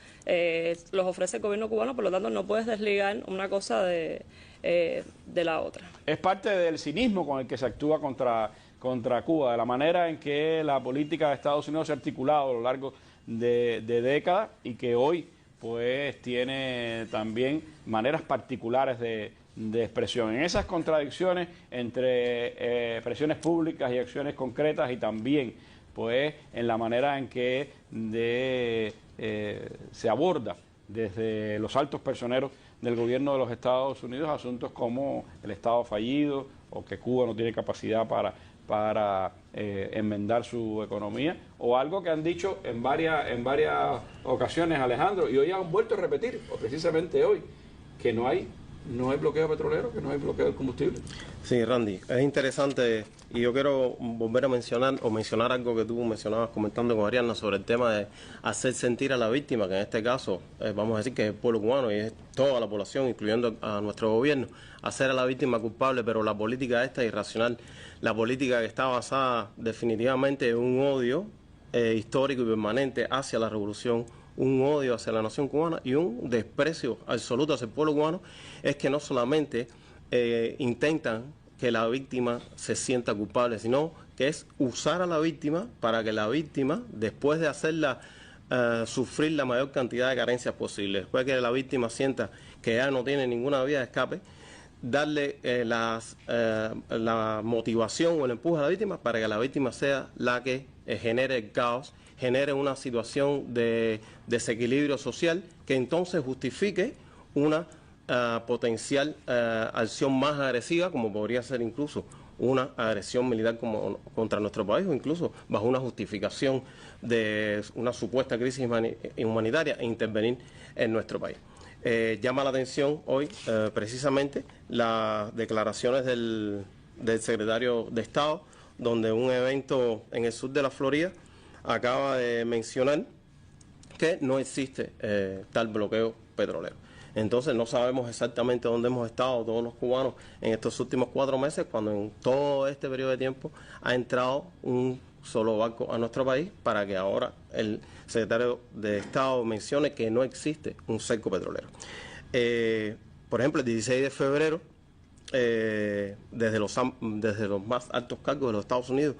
los ofrece el gobierno cubano, por lo tanto no puedes desligar una cosa de la otra. Es parte del cinismo con el que se actúa contra Cuba, de la manera en que la política de Estados Unidos se ha articulado a lo largo de décadas, y que hoy pues tiene también maneras particulares de expresión. En esas contradicciones entre presiones públicas y acciones concretas, y también pues en la manera en que se aborda desde los altos personeros del gobierno de los Estados Unidos asuntos como el Estado fallido o que Cuba no tiene capacidad para enmendar su economía, o algo que han dicho en varias ocasiones, Alejandro, y hoy han vuelto a repetir, o precisamente hoy, que no hay bloqueo petrolero, que no hay bloqueo del combustible. Sí, Randy, es interesante, y yo quiero volver a mencionar algo que tú mencionabas comentando con Ariadna sobre el tema de hacer sentir a la víctima, que en este caso vamos a decir que es el pueblo cubano y es toda la población, incluyendo a nuestro gobierno, hacer a la víctima culpable, pero la política esta es irracional, la política que está basada definitivamente en un odio histórico y permanente hacia la revolución, un odio hacia la nación cubana y un desprecio absoluto hacia el pueblo cubano, es que no solamente intentan que la víctima se sienta culpable, sino que es usar a la víctima para que la víctima, después de hacerla sufrir la mayor cantidad de carencias posibles, después de que la víctima sienta que ya no tiene ninguna vía de escape, darle la motivación o el empuje a la víctima para que la víctima sea la que genere el caos, genere una situación de desequilibrio social que entonces justifique una potencial acción más agresiva, como podría ser incluso una agresión militar contra nuestro país, o incluso bajo una justificación de una supuesta crisis humanitaria e intervenir en nuestro país. Llama la atención hoy precisamente las declaraciones del secretario de Estado, donde un evento en el sur de la Florida acaba de mencionar que no existe tal bloqueo petrolero. Entonces no sabemos exactamente dónde hemos estado todos los cubanos en estos últimos 4 meses, cuando en todo este periodo de tiempo ha entrado un solo barco a nuestro país, para que ahora el secretario de Estado mencione que no existe un cerco petrolero. Por ejemplo, el 16 de febrero, desde los más altos cargos de los Estados Unidos,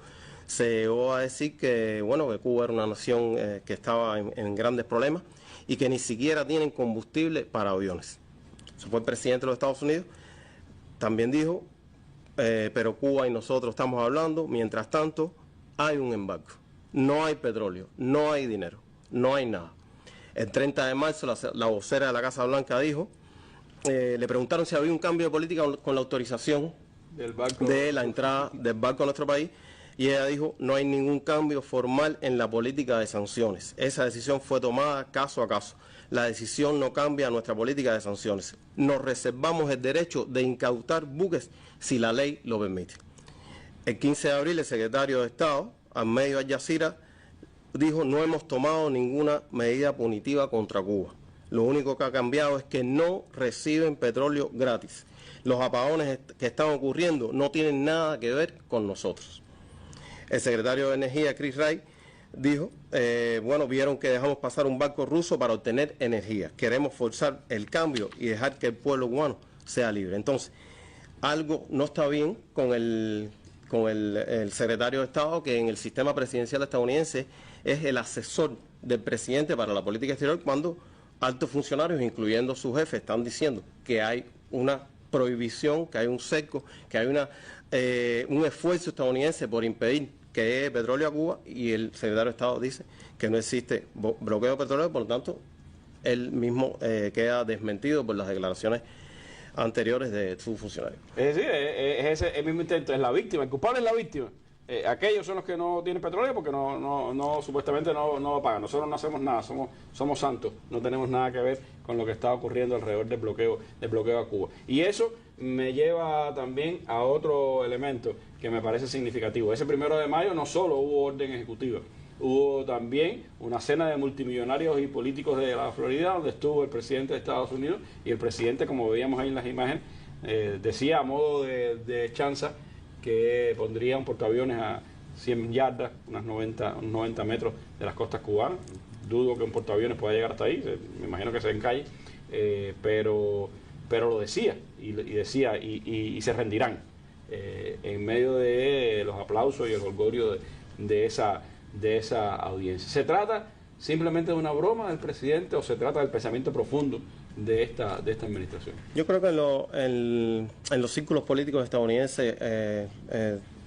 se llegó a decir que, bueno, que Cuba era una nación que estaba en grandes problemas y que ni siquiera tienen combustible para aviones. Eso fue el presidente de los Estados Unidos. También dijo, pero Cuba y nosotros estamos hablando, mientras tanto hay un embargo, no hay petróleo, no hay dinero, no hay nada. El 30 de marzo la vocera de la Casa Blanca dijo, le preguntaron si había un cambio de política con la autorización de la entrada del barco a nuestro país, y ella dijo, no hay ningún cambio formal en la política de sanciones. Esa decisión fue tomada caso a caso. La decisión no cambia nuestra política de sanciones. Nos reservamos el derecho de incautar buques si la ley lo permite. El 15 de abril el secretario de Estado, al medio Al Jazeera, dijo, no hemos tomado ninguna medida punitiva contra Cuba. Lo único que ha cambiado es que no reciben petróleo gratis. Los apagones que están ocurriendo no tienen nada que ver con nosotros. El secretario de Energía, Chris Wright, dijo, bueno, vieron que dejamos pasar un barco ruso para obtener energía. Queremos forzar el cambio y dejar que el pueblo cubano sea libre. Entonces, algo no está bien con el secretario de Estado, que en el sistema presidencial estadounidense es el asesor del presidente para la política exterior, cuando altos funcionarios, incluyendo su jefe, están diciendo que hay una prohibición, que hay un cerco, que hay un esfuerzo estadounidense por impedir que llegue petróleo a Cuba, y el secretario de Estado dice que no existe bloqueo petrolero, por lo tanto, él mismo queda desmentido por las declaraciones anteriores de su funcionario. Es decir, es el mismo intento, es la víctima, el culpable es la víctima. Aquellos son los que no tienen petróleo porque supuestamente no pagan. Nosotros no hacemos nada, somos santos, no tenemos nada que ver con lo que está ocurriendo alrededor del bloqueo a Cuba. Y eso me lleva también a otro elemento que me parece significativo. Ese 1 de mayo no solo hubo orden ejecutiva, hubo también una cena de multimillonarios y políticos de la Florida, donde estuvo el presidente de Estados Unidos, y el presidente, como veíamos ahí en las imágenes, decía a modo de chanza que pondría un portaaviones a 100 yardas, unos 90 metros de las costas cubanas. Dudo que un portaaviones pueda llegar hasta ahí, me imagino que se encalle, pero lo decía, y se rendirán en medio de los aplausos y el orgullo de esa audiencia. ¿Se trata simplemente de una broma del presidente o se trata del pensamiento profundo de esta administración? Yo creo que en los círculos políticos estadounidenses,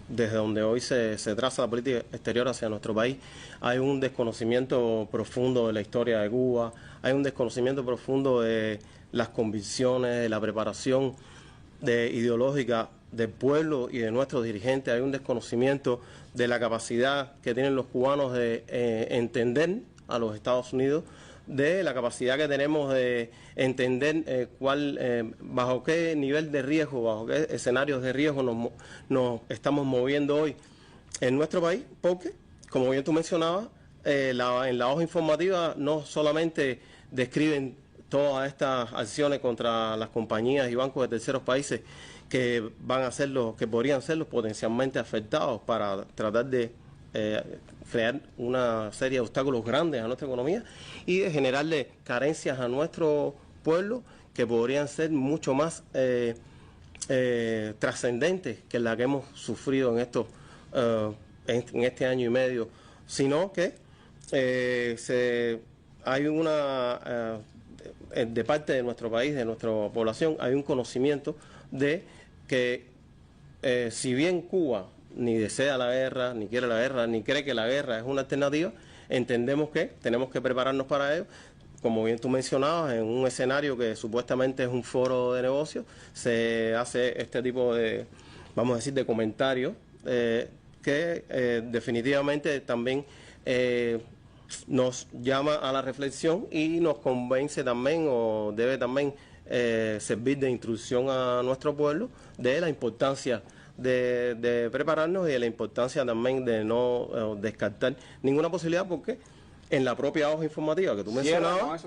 desde donde hoy se traza la política exterior hacia nuestro país, hay un desconocimiento profundo de la historia de Cuba, hay un desconocimiento profundo de las convicciones, de la preparación ideológica del pueblo y de nuestros dirigentes, hay un desconocimiento de la capacidad que tienen los cubanos de entender a los Estados Unidos, de la capacidad que tenemos de entender bajo qué nivel de riesgo, bajo qué escenarios de riesgo nos estamos moviendo hoy en nuestro país, porque, como bien tú mencionabas, en la hoja informativa no solamente describen todas estas acciones contra las compañías y bancos de terceros países que que podrían ser los potencialmente afectados para tratar de crear una serie de obstáculos grandes a nuestra economía y de generarle carencias a nuestro pueblo que podrían ser mucho más trascendentes que la que hemos sufrido en este año y medio, sino que hay una de parte de nuestro país, de nuestra población, hay un conocimiento de que si bien Cuba ni desea la guerra, ni quiere la guerra, ni cree que la guerra es una alternativa, entendemos que tenemos que prepararnos para ello. Como bien tú mencionabas, en un escenario que supuestamente es un foro de negocios, se hace este tipo de, vamos a decir, de comentarios que definitivamente también nos llama a la reflexión y nos convence también, o debe también servir de instrucción a nuestro pueblo de la importancia de prepararnos y de la importancia también de no descartar ninguna posibilidad, porque en la propia hoja informativa que tú mencionabas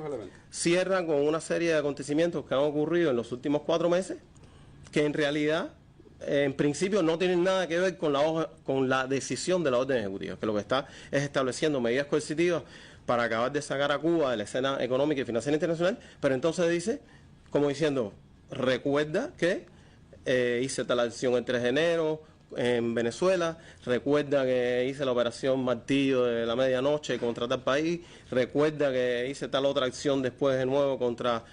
cierran con una serie de acontecimientos que han ocurrido en los últimos 4 meses que en realidad en principio no tienen nada que ver con la decisión de la orden ejecutiva, que lo que está es estableciendo medidas coercitivas para acabar de sacar a Cuba de la escena económica y financiera internacional, pero entonces dice, como diciendo, recuerda que hice tal acción el 3 de enero en Venezuela, recuerda que hice la operación Martillo de la medianoche contra tal país, recuerda que hice tal otra acción después de nuevo contra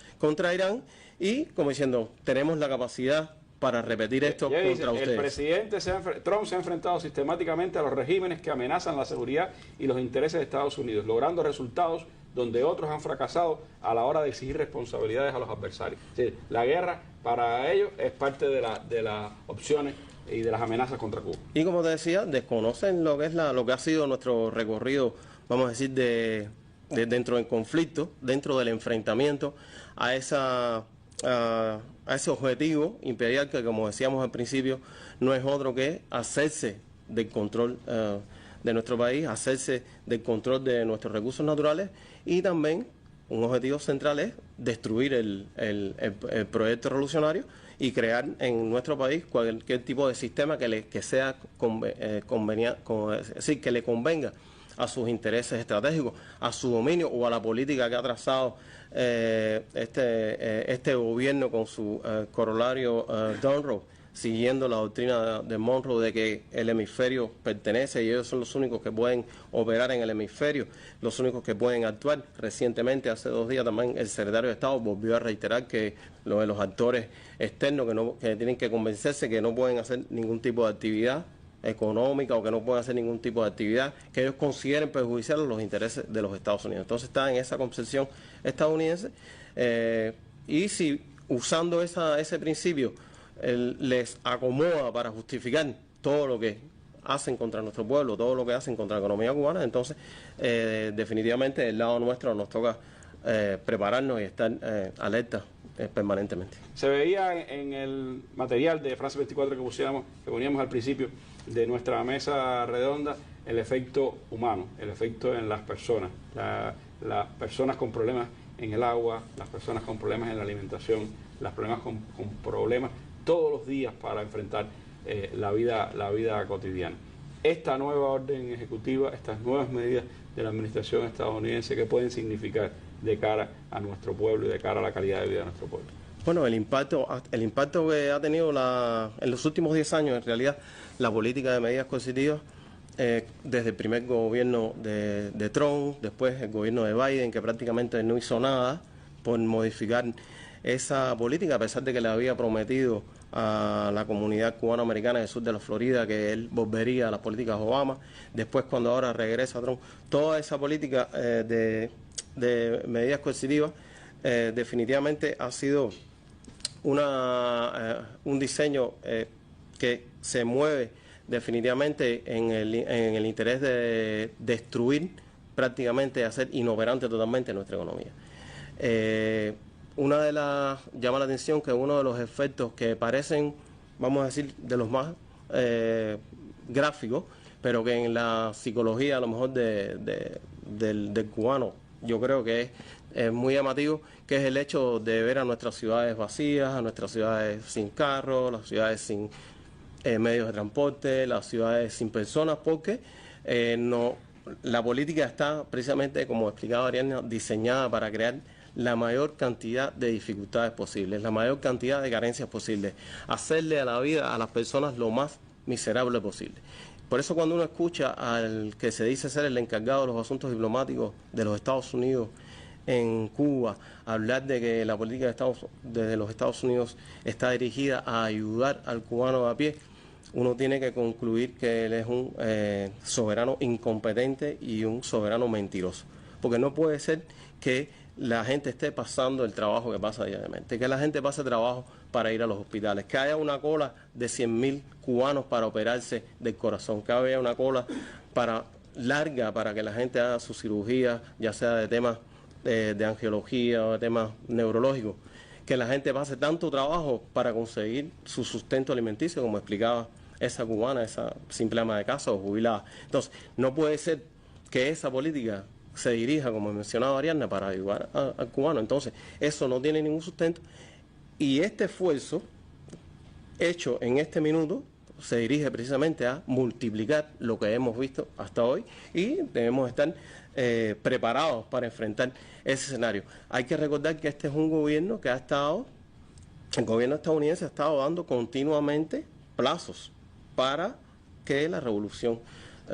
Irán, y como diciendo, tenemos la capacidad para repetir esto contra ustedes. El presidente Trump se ha enfrentado sistemáticamente a los regímenes que amenazan la seguridad y los intereses de Estados Unidos, logrando resultados donde otros han fracasado a la hora de exigir responsabilidades a los adversarios. Es decir, la guerra para ellos es parte de las opciones y de las amenazas contra Cuba. Y como te decía, desconocen lo que es lo que ha sido nuestro recorrido, vamos a decir, de dentro del conflicto, dentro del enfrentamiento a ese objetivo imperial que, como decíamos al principio, no es otro que hacerse del control de nuestro país, hacerse del control de nuestros recursos naturales, y también un objetivo central es destruir el proyecto revolucionario y crear en nuestro país cualquier tipo de sistema que le convenga a sus intereses estratégicos, a su dominio o a la política que ha trazado este gobierno con su corolario Monroe, siguiendo la doctrina de Monroe de que el hemisferio pertenece y ellos son los únicos que pueden operar en el hemisferio, los únicos que pueden actuar. Recientemente, hace 2 días, también el secretario de Estado volvió a reiterar que los actores externos que tienen que convencerse que no pueden hacer ningún tipo de actividad económica o que no pueden hacer ningún tipo de actividad que ellos consideren perjudicial a los intereses de los Estados Unidos. Entonces está en esa concepción estadounidense y si usando ese principio les acomoda para justificar todo lo que hacen contra nuestro pueblo, todo lo que hacen contra la economía cubana, entonces definitivamente del lado nuestro nos toca prepararnos y estar alerta permanentemente. Se veía en el material de France 24 que poníamos al principio de nuestra mesa redonda el efecto humano, el efecto en las personas, las personas con problemas en el agua, las personas con problemas en la alimentación, las personas con problemas todos los días para enfrentar la vida cotidiana. Esta nueva orden ejecutiva, estas nuevas medidas de la administración estadounidense, ¿qué pueden significar de cara a nuestro pueblo y de cara a la calidad de vida de nuestro pueblo? Bueno, el impacto que ha tenido en los últimos 10 años, en realidad, la política de medidas coercitivas, desde el primer gobierno de Trump, después el gobierno de Biden, que prácticamente no hizo nada por modificar esa política, a pesar de que le había prometido a la comunidad cubano-americana del sur de la Florida que él volvería a las políticas Obama. Después, cuando ahora regresa Trump, toda esa política de medidas coercitivas definitivamente ha sido un diseño que se mueve definitivamente en el interés de destruir prácticamente, hacer inoperante totalmente nuestra economía. Llama la atención que uno de los efectos que parecen, vamos a decir, de los más gráficos, pero que en la psicología a lo mejor del cubano yo creo que es muy llamativo, que es el hecho de ver a nuestras ciudades vacías, a nuestras ciudades sin carros, las ciudades sin medios de transporte, las ciudades sin personas, porque la política está precisamente, como explicaba Ariadna, diseñada para crear la mayor cantidad de dificultades posibles, la mayor cantidad de carencias posibles, hacerle a la vida a las personas lo más miserable posible. Por eso cuando uno escucha al que se dice ser el encargado de los asuntos diplomáticos de los Estados Unidos en Cuba, hablar de que la política de los Estados Unidos está dirigida a ayudar al cubano de a pie, uno tiene que concluir que él es un soberano incompetente y un soberano mentiroso. Porque no puede ser que la gente esté pasando el trabajo que pasa diariamente, que la gente pase trabajo para ir a los hospitales, que haya una cola de 100.000 cubanos para operarse del corazón, que haya una cola larga para que la gente haga su cirugía, ya sea de temas de angiología o de temas neurológicos, que la gente pase tanto trabajo para conseguir su sustento alimenticio, como explicaba esa cubana, esa simple ama de casa o jubilada. Entonces, no puede ser que esa política se dirija, como mencionaba Ariadna, para ayudar al cubano. Entonces, eso no tiene ningún sustento. Y este esfuerzo hecho en este minuto se dirige precisamente a multiplicar lo que hemos visto hasta hoy, y debemos estar preparados para enfrentar ese escenario. Hay que recordar que este es un gobierno que el gobierno estadounidense ha estado dando continuamente plazos para que la revolución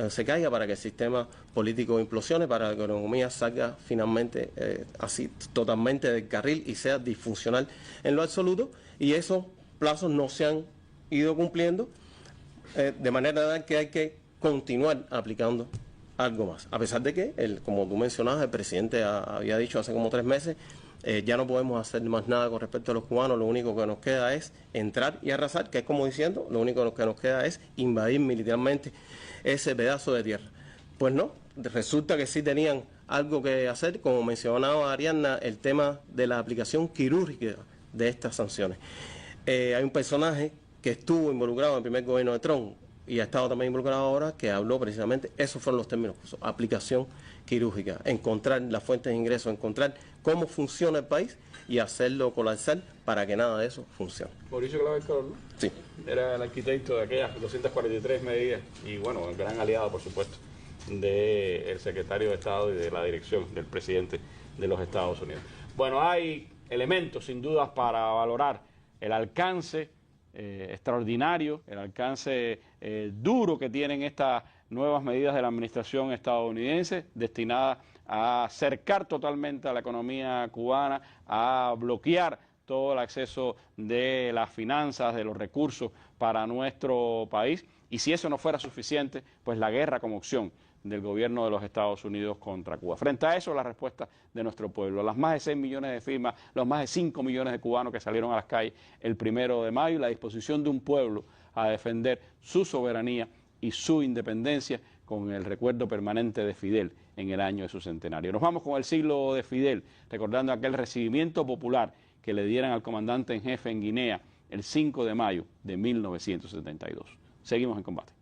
se caiga, para que el sistema político implosione, para que la economía salga finalmente así totalmente del carril y sea disfuncional en lo absoluto, y esos plazos no se han ido cumpliendo, de manera que hay que continuar aplicando algo más, a pesar de que, como tú mencionabas, el presidente había dicho hace como 3 meses, ya no podemos hacer más nada con respecto a los cubanos, lo único que nos queda es entrar y arrasar, que es como diciendo, lo único que nos queda es invadir militarmente ese pedazo de tierra. Pues no, resulta que sí tenían algo que hacer, como mencionaba Ariadna, el tema de la aplicación quirúrgica de estas sanciones. Hay un personaje que estuvo involucrado en el primer gobierno de Trump y ha estado también involucrado ahora, que habló precisamente, esos fueron los términos, aplicación quirúrgica, encontrar las fuentes de ingresos, encontrar cómo funciona el país y hacerlo colapsar para que nada de eso funcione. Mauricio Claver, ¿no? Sí. Era el arquitecto de aquellas 243 medidas y, bueno, el gran aliado, por supuesto, del secretario de Estado y de la dirección del presidente de los Estados Unidos. Bueno, hay elementos, sin dudas, para valorar el alcance extraordinario, el alcance duro que tienen estas nuevas medidas de la administración estadounidense destinadas a cercar totalmente a la economía cubana, a bloquear todo el acceso de las finanzas, de los recursos para nuestro país. Y si eso no fuera suficiente, pues la guerra como opción del gobierno de los Estados Unidos contra Cuba. Frente a eso, la respuesta de nuestro pueblo, las más de 6 millones de firmas, los más de 5 millones de cubanos que salieron a las calles el 1 de mayo, y la disposición de un pueblo a defender su soberanía y su independencia con el recuerdo permanente de Fidel en el año de su centenario. Nos vamos con el siglo de Fidel, recordando aquel recibimiento popular que le dieran al comandante en jefe en Guinea el 5 de mayo de 1972. Seguimos en combate.